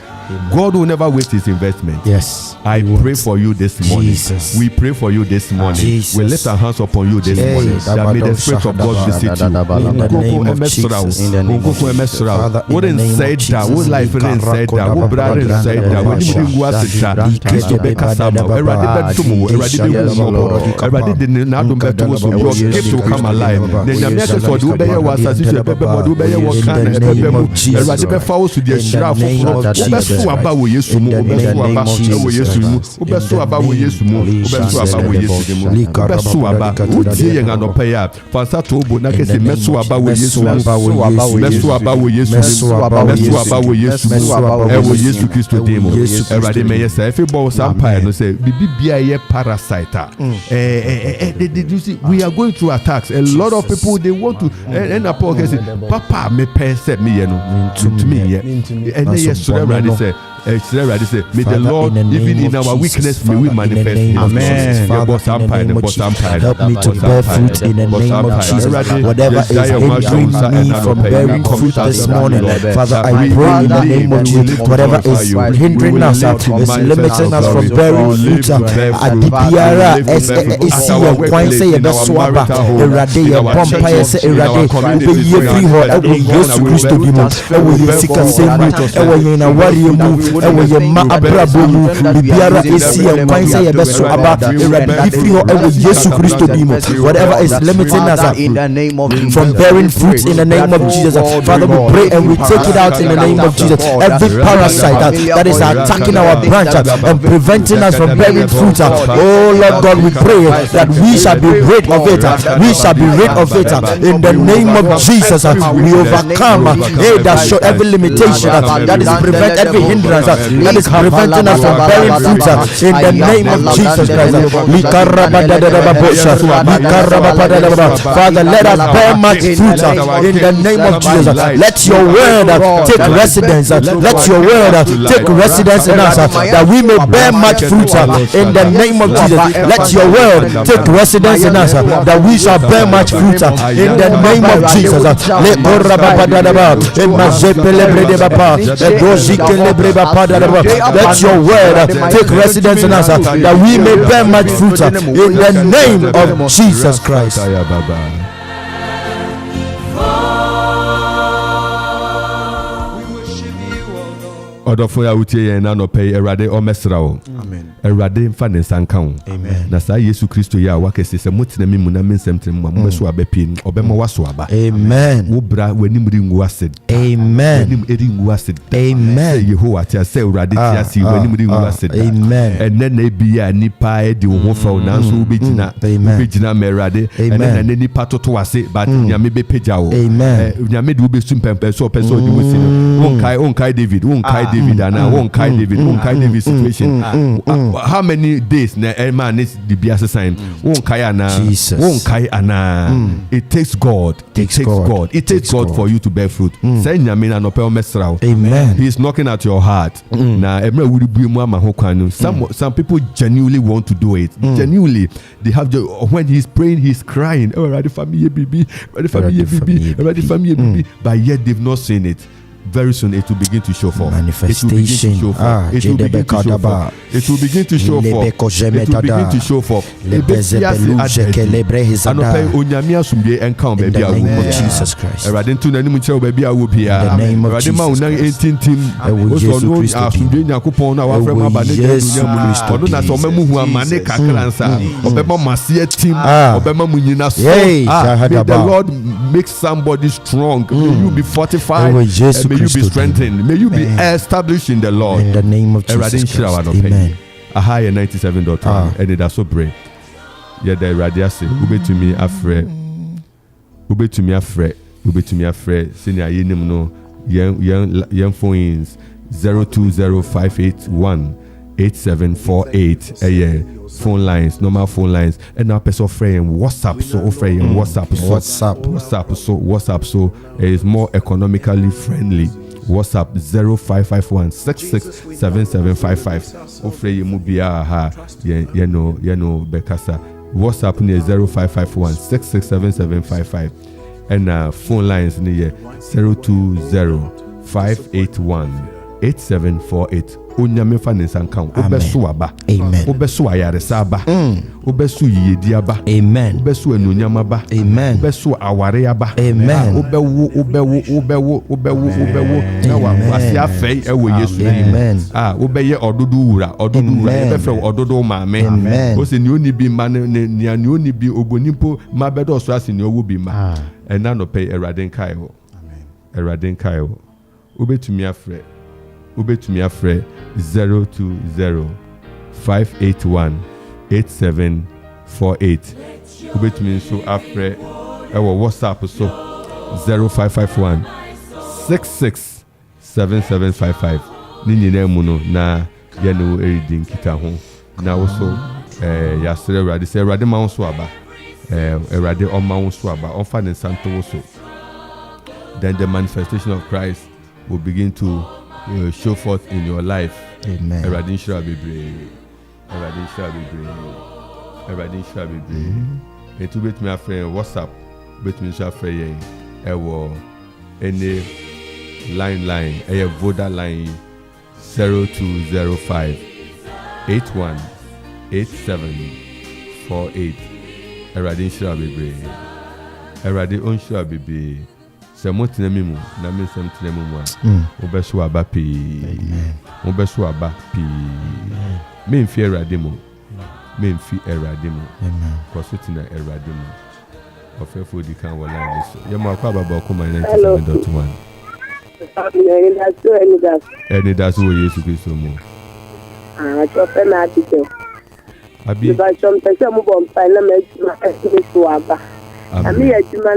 God will never waste his investment. Yes. I pray for you this morning. Jesus. We pray for you this morning. Jesus. We lift our hands upon you this morning. That may the Spirit of God visit you. In the name of Jesus. In the name of Jesus. Father, What inside that? What life inside that? What brother inside that? When you bring what to that? Christo be kasama. Eradi betumu. Eradi betumu. Eradi de na dum betumu. So your gift will come alive. Then you make us for do be your wasasi. You be do be your wakana. Eradi be fawo su di shira foforo. obeso aba wo yesu mu obeso aba wo yesu mu obeso aba wo yesu mu obeso aba wo yesu mu obeso aba utie yen anopa ya fansa to obo na kese meso aba wo yesu meso aba wo yesu meso aba wo yesu wo yesu Kristo demo erade me yesa every boy sampire no say bibia ye parasite you see we are going through attacks. A lot of people they want to and Paul can say papa me pay me you know to me and yes already say may the Lord even in our weakness may we manifest. Amen. Help me to bear fruit in the name of Jesus. Whatever is hindering me from bearing fruit this morning, Father, I pray in the name of Jesus. Whatever is hindering us, is limiting us from bearing fruit. Adibiara esi ye kwan se ye beswaba. Erade ye bompa ye se erade ube ye free ho ewo Yesu Kristo dimo. Ewo ye sika semu. Ewo ye na wari mu. Ewo ye ma abrabo mu. Bibiara esi ye kwan se ye beswaba. Erade free ho ewo Yesu Kristo dimo. Whatever is limiting us from bearing fruit in the name of Jesus, Father, we pray and we take it out in the name of Jesus. Every parasite that is attacking our branch and preventing us from bearing fruit, oh Lord God, we pray that we shall be rid of it. We shall be rid of it in the name of Jesus. We overcome every limitation that is prevent every hindrance that is preventing us from bearing fruit in the name of Jesus Christ. Father, let us bear much fruit in the name of Jesus. Let your word take residence. Let your word take residence in us that we may bear much fruit in the name of Jesus. Let your word take residence in us that we shall bear much fruit in the name of Jesus. Let your word take residence in us that we may bear much fruit in the name of Jesus Christ. Odofo ya utie yen na no pay erade o mesra o amen erade mfa ne nsanka o amen na sa Yesu Kristo ya wakese se mutena mi mu na mensem trim mu meso abapi obema waso aba amen wo bra wanim ri ngu acid amen wanim eri ngu acid amen Yehowa tia se erade tia si wanim ri ngu acid amen enne na bia nipa e di wo fa na so ubegina merade enne na nipa toto ase but nyame be pagya o amen nyame de obesu mpempe so pese odi wosi no onkai David David and won't kai David situation. How many days na man is the biasa sign? Won't kai ana. It takes God. It takes God for you to bear fruit. Say nyamina no pe mesra. Amen. He's knocking at your heart. Na emre wuri bu mu ama ho kwanu. Some people genuinely want to do it. Genuinely, they have when he's praying, he's crying. Oh, ready family baby, but yet they've not seen it. Very soon it will begin to show forth. Manifestation. It will begin to show forth. It will begin to show forth. It will begin to show forth. In the name of Jesus Christ. In the name of May the Lord make somebody strong. May you be fortified. May you be strengthened. May you be established in the Lord. In the name of Jesus Christ. Amen. A higher 97.1. Anidaso Bere. Yeah, the radiasi. Ube to me afraid. Senior yenim no. Young phones 0205818748. Phone lines, normal phone lines, and now person friend WhatsApp so it is more economically friendly. WhatsApp 0551667755. Offer you mubia ha you know bekasa. WhatsApp near 0551667755 and phone lines near 020-581-8748. Onyame fa ne nsanka obeso aba amen obeso ayaresa aba obeso yiyedi aba amen obeso anunyam aba amen obeso aware aba amen obewo na wasi afei ewo Yesu amen obeye ododo wura ebefre ododo maame amen o se ni oni bi ma ni oni bi obonimpo ma bedo so ase ni owo bi ma ena no pay Erade nkai ho amen Erade nkai ho obetumi afre wobɛtumi afrɛ 020-581-8748 wobɛtumi nso afrɛ ɛwɔ WhatsApp so 0551-667755 ne nyinaa mu no na yɛne wo ɛredi nkita ho na wo so yɛasrɛ Awurade sɛ Awurade ma wo so aba Awurade ɔma wo so aba ɔmfa ne nsa nto wo so. Then the manifestation of Christ will begin to show forth in your life. Amen. Awurade nhyira bebree. Awurade nhyira bebree. Awurade nhyira bebree. Etu betumi afrɛ WhatsApp betumi nso afrɛ yɛn ɛwɔ any line ɛyɛ Voda line 0205 818748. Awurade nhyira bebree. Awurade onhyira bebree. Sɛ mo tena mi mu na me nsɛm tena mu a wobɛso aba pii. Wobɛso aba pii. Memfi Awurade mu. Memfi Awurade mu. Kɔso tena Awurade mu. Ɔfɛfo di kan wɔ line so. Yɛma akɔ ababa ɔkɔma 97.1. Anidaso wɔ Yesu Kristo mu. Chọpẹ na adịghị. Abi. Ịba chọmpese mụ bụ mpa na ma ejima esu aba. Ami ejima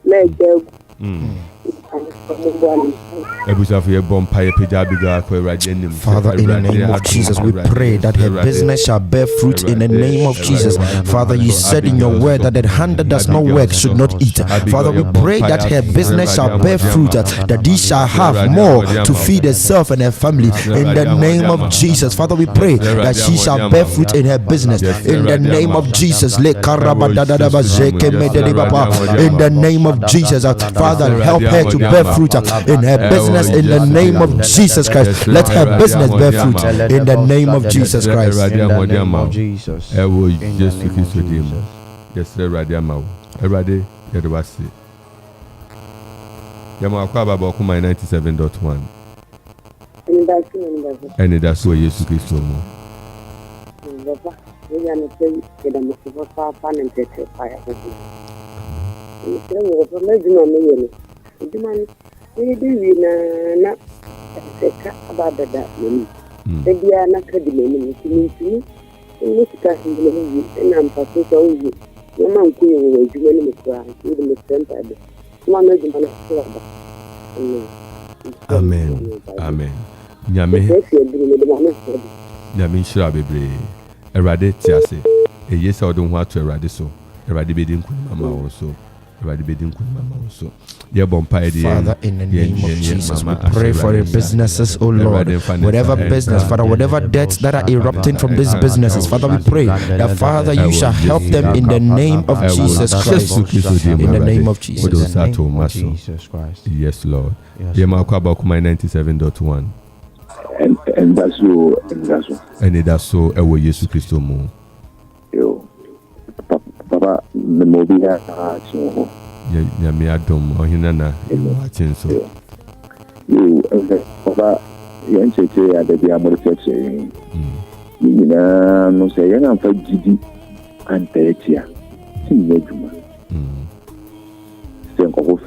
na eje egwu. Father, in the name of Jesus, we pray that her business shall bear fruit in the name of Jesus. Father, you said in your word that the hand that does not work should not eat. Father, we pray that her business shall bear fruit, that she shall have more to feed herself and her family. In the name of Jesus, Father, we pray that she shall bear fruit in her business. In the name of Jesus, in the name of Jesus, Father, help her to bear fruit in her business in the name of Jesus Christ. Let her business bear fruit in the name of Jesus Christ. In the name of Jesus. Anidaso Yesu Kristo mu. na seka ababada mani edia na kadimeni mutumi ni sika ndile ni na mpaso so uyi mama nkuye wo adwuma ni mekura ndi metrenta de mama adwuma na so aba Amen. Amen. Nyame nhyira bebree. Awurade tiase. Eyesa odun ho ato Awurade so. Awurade bedi nkunu mama wo so. Father, in the name of Jesus, we pray for your businesses, oh Lord. Whatever business, Father, whatever debts that are erupting from these businesses, Father, we pray that, Father, you shall help them in the name of Jesus Christ. In the name of Jesus. Yes, Lord. 97.1. Anidaso ewo Yesu Kristo mu. Papa, the movie has Yami Adom, or Hinana, watching so. You, Papa, Yansay at the Diamond saying, you know, no say, I'm for Gidi and Tetia. See, Reguma. Think of was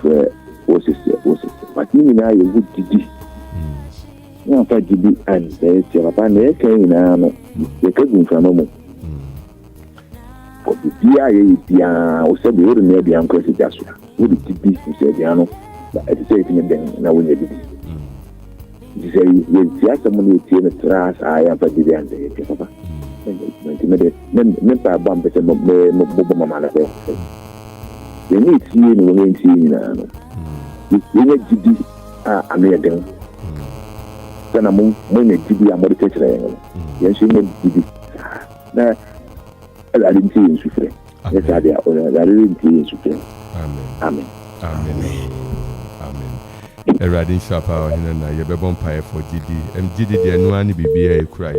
it, but you know, you would Gidi. I'm for Gidi and Tetia, Papa, they came now, they couldn't from a moment. Bia o se be o ne bia nko se jaso o de tibi se bia no ba e se ti ne den na wo ne bi di se ye ti asa mo ne ti ne tras a ya pa di bia de ti papa me pa ba mbe se mo mama na se ye ni ti ni wo ne ti ni na no ye ne gidi a ame den sana mo ne gidi a mo de kire ye so ne gidi na I didn't see you suffer. Yes, I didn't see you suffer. Amen. Amen. Eradin Shapa, and you be bonfire for GD. GD, the annual BBA cry.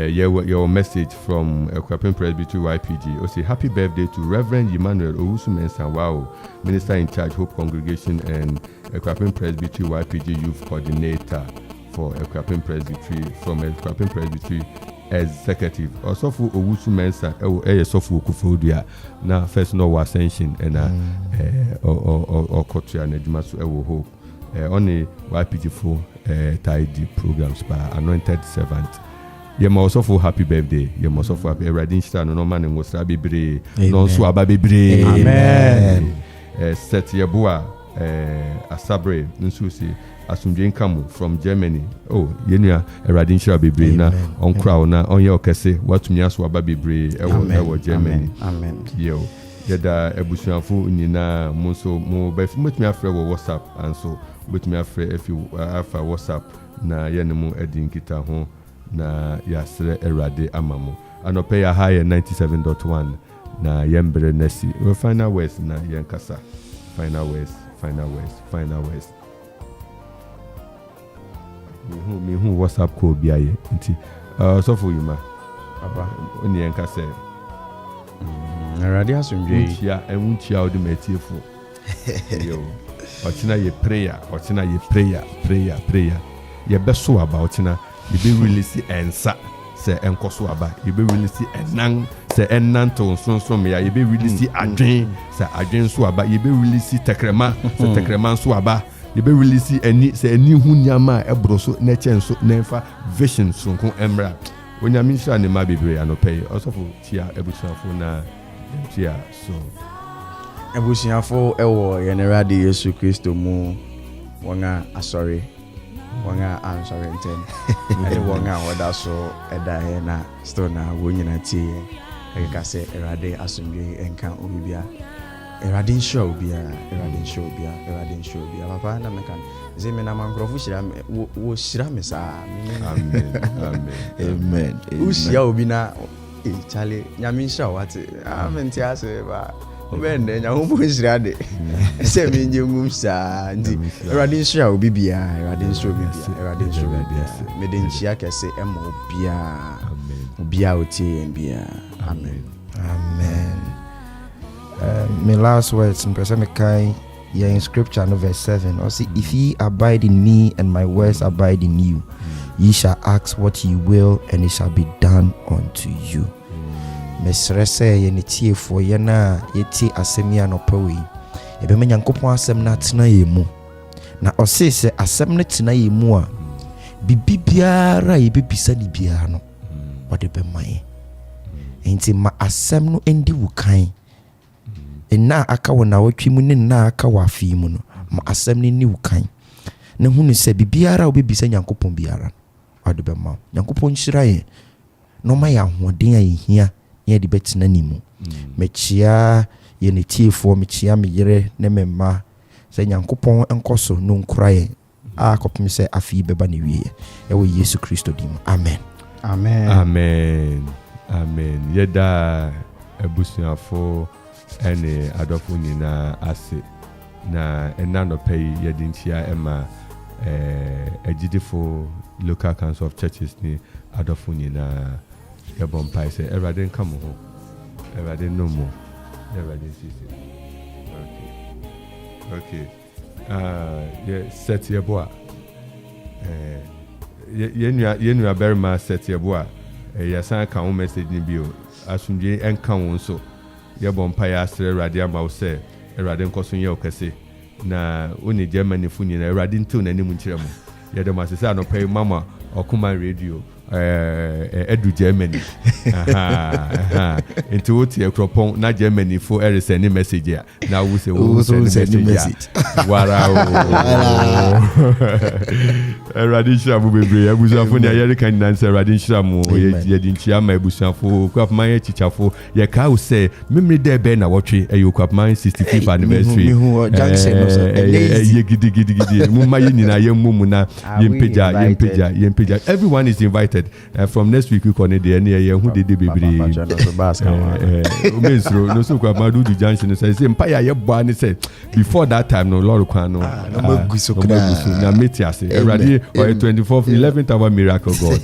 Your message from Akropong Presbytery YPG. Also, happy birthday to Reverend Emmanuel Owusu Mensah, wow, Minister in Charge, Hope Congregation, and Akropong Presbytery YPG Youth Coordinator for Akropong Presbytery from Akropong Presbytery Executive. Also for Owusu Mensah, also for Kufodia. Now, first no ascension and or Kotia and Edmasu Ewo Hope. Only YPG4 tidy programs by anointed servant. You must also happy birthday. You must also happy wedding star no man in Mosra Bibre. No so aba Bibre. Amen. Set Yabua Asabre Nsusi Asumjen Kamu from Germany. Oh, yenya wedding star Bibre na on crown na on your kese what me aso aba Bibre ewo Germany. Amen. Yo. Yada ebusuafo nyina mo so mo ba fi mutumi afre wo WhatsApp and so mutumi afre if you afa WhatsApp na yene mo edin kita ho na yasre erade amamo anope ya high 97.1 na yembre nesi we final words na yenkasa final words mi hu WhatsApp ko biaye nti so for you ma aba oni yenkasa Erade asumdwe enwunchia odimetiefo yo otina ye prayer ye beso aba otina you be release ensa se enkoso aba you be release enan se enan to sonson ya you be release adwen se adwen so aba you be release tekrema se tekrema so aba you be release eni se eni hu nyama ebro so na chenso na fa vision sonko emra onyame sha ne ma bebre anopay osofo tia ebusuafo na tia so ebusuafo ewo yenerade Yesu Kristo mu wanga asori wanga ansori enten ade wanga wada so eda he na still na wonyina tie ekeka se erade asumdwe enka obibia erade show bia papa na mekan zeme na mankrofo shira wo shira me sa amen ushia obi na chale nyame sha wate amen ti ase ba obende nya ho shira de se me ngum sa ndi erade shira obi bia me den chia kese emo bia oti bia amen My last words in Presamikai, yeah, in scripture, no verse 7. Or see, if ye abide in me and my words abide in you, ye shall ask what ye will, and it shall be done unto you. Mesrese ye nitie for ye na yeti asemia no pawe. Ebe me nyankopon asem na tena ye mu. Na ose se asem na tena ye mu a bibibiara ye bibisa ni bia no. Ode be man. Enti ma asem no endi wukan. Na aka wona watwi mu ne na aka wafi mu no ma asem ne ni wukan na hunu se bibiara obebisa nyankopon biara ade be ma nyankopon hyirae no ma ya hoden a yehia ye de betina ni mu mechia ye ne tiefo mechia me yere ne memma se nyankopon enkoso no nkurae a kopim se afi beba ne wie e wo Yesu Kristo dim amen yeda ebusuafo ene adofo nyina ase na enano pay yedintia ema agidifo local council of churches ni adofo nyina yebompai se everade nka mo ho everade no mo everade sisi okay ye set yeboa yenua berma set yeboa yasan ka wo message ni bio asundwe enka won so yebon pa ya asre Erade ama se Erade nkoso ye okese na oni Germany fu ni na Erade ntu na nim nkire mo yede ma se no pay mama okuma radio edu Germany into what Akropong na Germany fu send ni message ya na wo se wo send message wara Erade shiramu bebre abusuafo ni ayere kan nan se Erade shiramu ye dinchia ma abusuafo kwapman ye chichafo ye ka wo se memre de be na wotwe ayo kwapman 65th anniversary ye gidi mu ma ye nyina ye mu na yempeja everyone is invited from next week we connect the any who did the baby no so kwapman do junction say empire ye bo ani say before that time no lord kwan no na metiase Erade or 24th 11th hour miracle God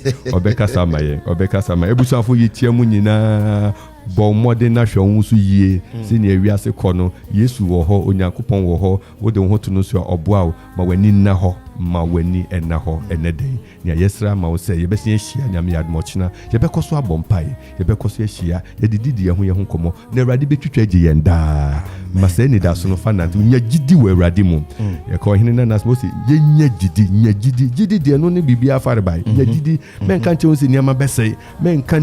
obeka sama ebusuafo yitia mu nyina bo modern na hwe so yie se ne awiase kɔ no Yesu wo ho Onyankopɔn wo ho wo de ho to no so oboa ma wani na ho ma wani ɛna hɔ ɛnɛ den nea yɛsra ma wo sɛ yɛbɛsi ahyia nyame admɔkyena yɛbɛkɔ so abɔ mpae yɛbɛkɔ so ahyia yɛdedidi yɛn ho nkɔmmɔ na Awurade bɛtwitwa agye yɛn daa ma sɛ Anidaso no fa nante nya gidi wɔ Awurade mu yɛkɔ hene na nas mo sɛ yɛnya gidi deɛ no ne bibia afare bai nya gidi menka nkyɛw sɛ nneɛma bɛsɛe menka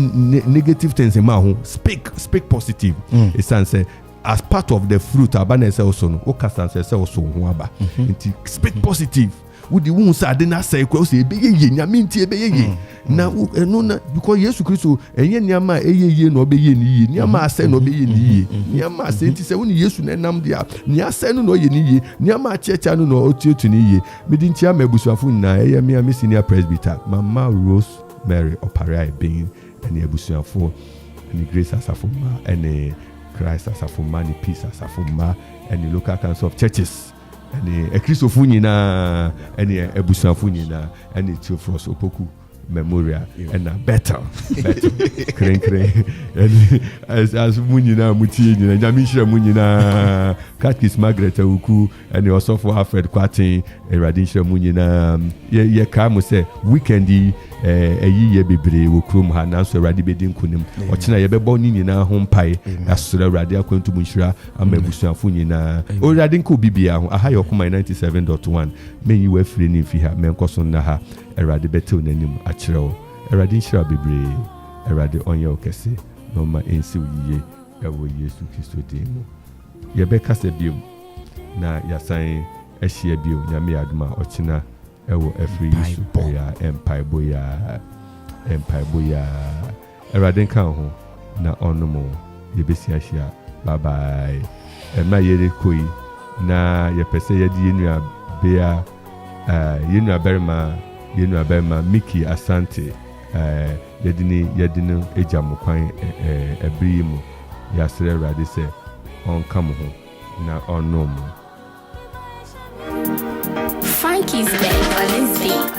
negative things ma ho speak positive ɛsiane sɛ as part of the fruit abana ɛsɛ wo so no wokasa nsɛ sɛ wo so ho aba nti speak positive wodi wo sa ade na sai kwa sɛ ebeyeye nyame nti ebeyeye na ɛno na because Yesu Kristo ɛnyɛ nneɛma a ɛyeye na ɔbɛyɛ ni yie nneɛma asɛ na ɔbɛyɛ ni yie nneɛma asɛ nti sɛ wo ne Yesu na nam dia nea asɛ no na ɔyɛ ni yie nneɛma akyɛkyɛ no na ɔtietu ni yie medi ntia ma abusuafo nyinaa ɛyɛ me senior presbyter Mama Rose Mary Opare Ibin ɛne abusuafo ɛne Grace Asafoma ɛne Christ Asafoma ne Peace Asafoma ɛne Local Council of Churches ɛne Kristofo nyinaa ɛne abusuafo nyinaa ɛne Theophilus Opoku Memorial ɛna Bethel krenkren ɛne as mu nyinaa mutie nyinaa nyame nhyira mu nyinaa Catkis Margaret Awuku ɛne Osofo Alfred Kwaten Awurade nhyira mu nyinaa yɛ ka mo sɛ weekend yi ɛyi yɛ bebree wɔ kurom ha nanso Awurade bɛdi nkonim ɔkyena yɛbɛbɔ ne nyinaa ho mpae asoro Awurade akwantu mu nhyira ama abusuafo nyinaa Awurade nka obibia ho aha yɛ ɔkoma 97.1 menyi wa afire ne mfi ha menkɔ so na ha Awurade bɛtew n'anim akyerɛ wo Awurade nhyira bebree Awurade ɔnyɛ wo kɛse na ɔma ɛnsi wo yie ɛwɔ Yesu Kristo din mu yɛbɛkasa biom na yɛasan ahyia biom nyame adom a ɔkyena ɛwɔ afiri Yesu ya empaiboya Awurade nka ho na ɔnom yɛbɛsi ahyia bye bye ɛma yɛre koi na yɛpɛ sɛ yɛde yɛnua barima Mickey Asante yɛde no agya mo kwan ɛbere yi mu yɛasrɛ Awurade sɛ ɔnka mo ho na ɔnom mo Frankie's day on his beat.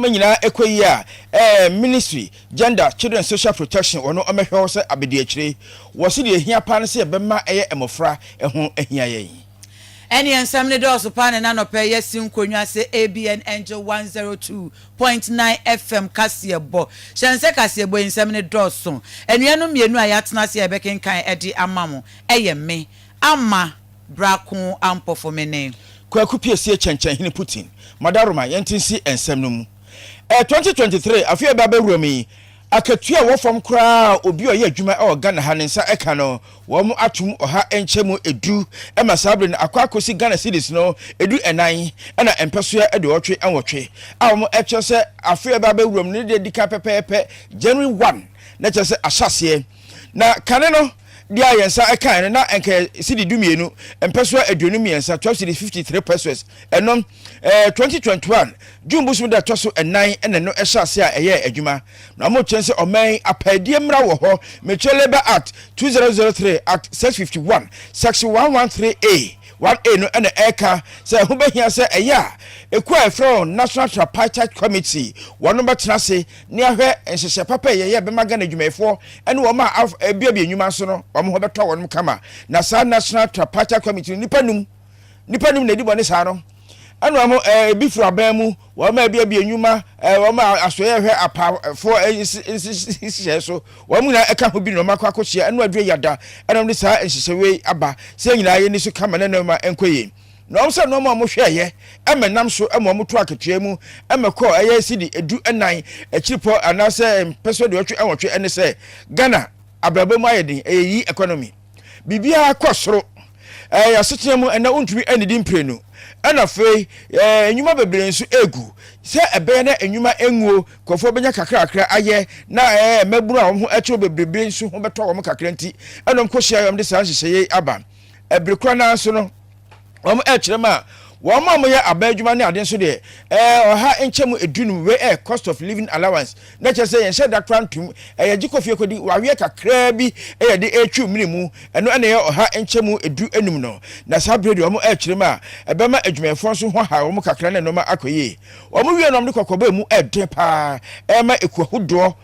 Nyina ekoyi a ministry gender children social protection ono omehwe se abedi akire wo se de ehia pa ne se bema eye emofra eho ehia yen Any ensemble doors pan and anope yesim konwa se ABN Angel 102.9 FM Kasiebo Shense Kasiebo ensemble doors so enuanu mienu ayatena se ebeken kan edi amamo eye me ama brako ampo for mene kwaku piesie chenchen hini Putin madaroma yentinsi ensemble mu 2023 afia baba ruami akatua wo fam kra obi oye adwuma e Ghana ha nensa eka no wo mu atum oha enchemu edu e masabre na akwakosi Ghana cities no edu enan na empesoa e de wotwe enwotwe a wo eche se afia baba ruam ne de dika pepepe January 1 na che se ahyase na kane no dia yensa eka na enke sidi dumienu empesoa aduonu miensa 1253 pesos enom 2021 June busu da toso enan ene no ehyase a eye adwuma na mo chense oman apadie mra wo ho Labor Act 2003 Act 651 Section 113A 1A no ene eka se ho behia se eya ekwa from National Tripartite Committee wono betena se ne ahwe enhyehye papa ye be maga na dwumefo ene wo ma biabia enwuma so no wo ho beto wonum kama na sa National Tripartite Committee nipa num na di bone sa no anu amo bifru abamu wo ma biabia enwuma wo ma asoye hwe apa for so wo mu na eka ho bi no makwa akohia anu adwe yada enu ne sa enhyehye we aba se nyina ye ni so kama na ma enkoye no am se no ma mo hweye emenam so emo to aketua mu emekọ eye sidi edu enan ekiripo anase peso de otwe enwotwe ene se Ghana abrabam ayedin eyi economy bibia akosoro ya setemu ena untumi enidi mprenu ana fe enwuma bebre nso egu se ebe na enwuma enwo kofo benya kakra aye na maburu a ho echo bebre nso ho beto wo kakra nti enom kohia yom de san hyehye aba ebrekura na nso no wo ekirema wo ma ya abadwuma ne ade nso de oha enchemu edunu we cost of living allowance na chese yen sheda krantum yagikofie kodi wawe kakra bi de etwu minimu eno ene oha enchemu edu enum no na sabredi wo ekirema ebema adwumefo nso ho ha wo kakra na noma akoye wo wie nom de kokoba mu ede pa ema ekuahodo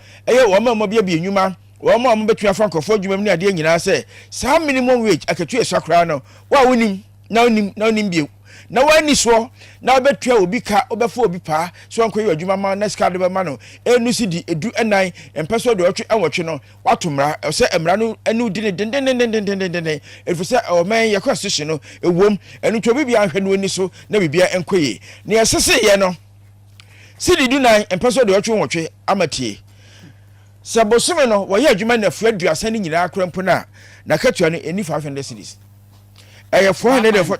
wo ma bia bi enwuma wo ma betua frankofo adwuma mu ne ade nyina se sa minimum wage akatu esakra no wa wonim na onim bio na wani so na obetua obi ka obefo obi pa so ankoyi adwuma ma na ska de be ma no enu si di edu enan empeso de otwe enwotwe no watomra se emra no enu di ne den efuse o man ye constitution no ewom enu twa bibia ahwe no ni so na bibia enkoyi ne yesese ye no si di du nan empeso de otwe enwotwe amatie sabosome no wo ye adwuma na fu aduasa ni nyina akrampo na katua no eni 500 cedis 440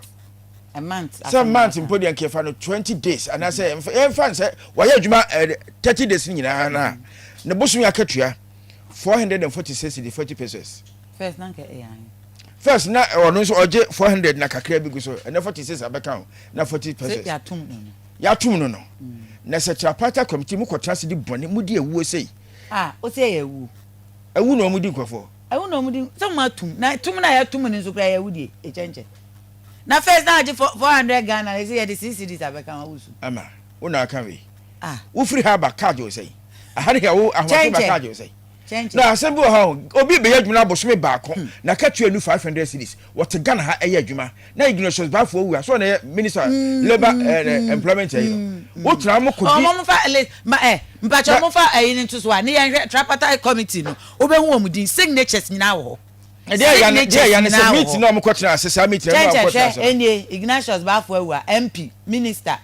a month. Some months in Podium Kefa 20 days, and I say, say, why you 30 days in Yana? The Busumi Akatua 446 in the 40 pesos. First, now or no, so 400 Nakakre because and 46 account, now 40 pesos. Yatum no. Nasa Chapata committee Mukotrasi di Bonnie Moody will say, ah, what say you? I won't know Moody for. I won't know some matum, now 2 minutes, 2 minutes of prayer would a change. Na first na 400 Ghana they say the CCDs abeka wusu ama una kan we wo free haba card you say ahare ya wo ahwa card you say na asembu ha obi be yadwuma abosome baako na katua nu 500 cedis what Ghana ha eya adwuma na ignorance ba fo wu so na minister labor employment wo tra mo kodi mo fa ma mpacho mo fa ayin nto so a ne yen tripartite committee no obehu omudin signatures nyina wo Dia ya se meet no mo kwetena se sa meet no mo kwetena so Ignatius Bafo MP minister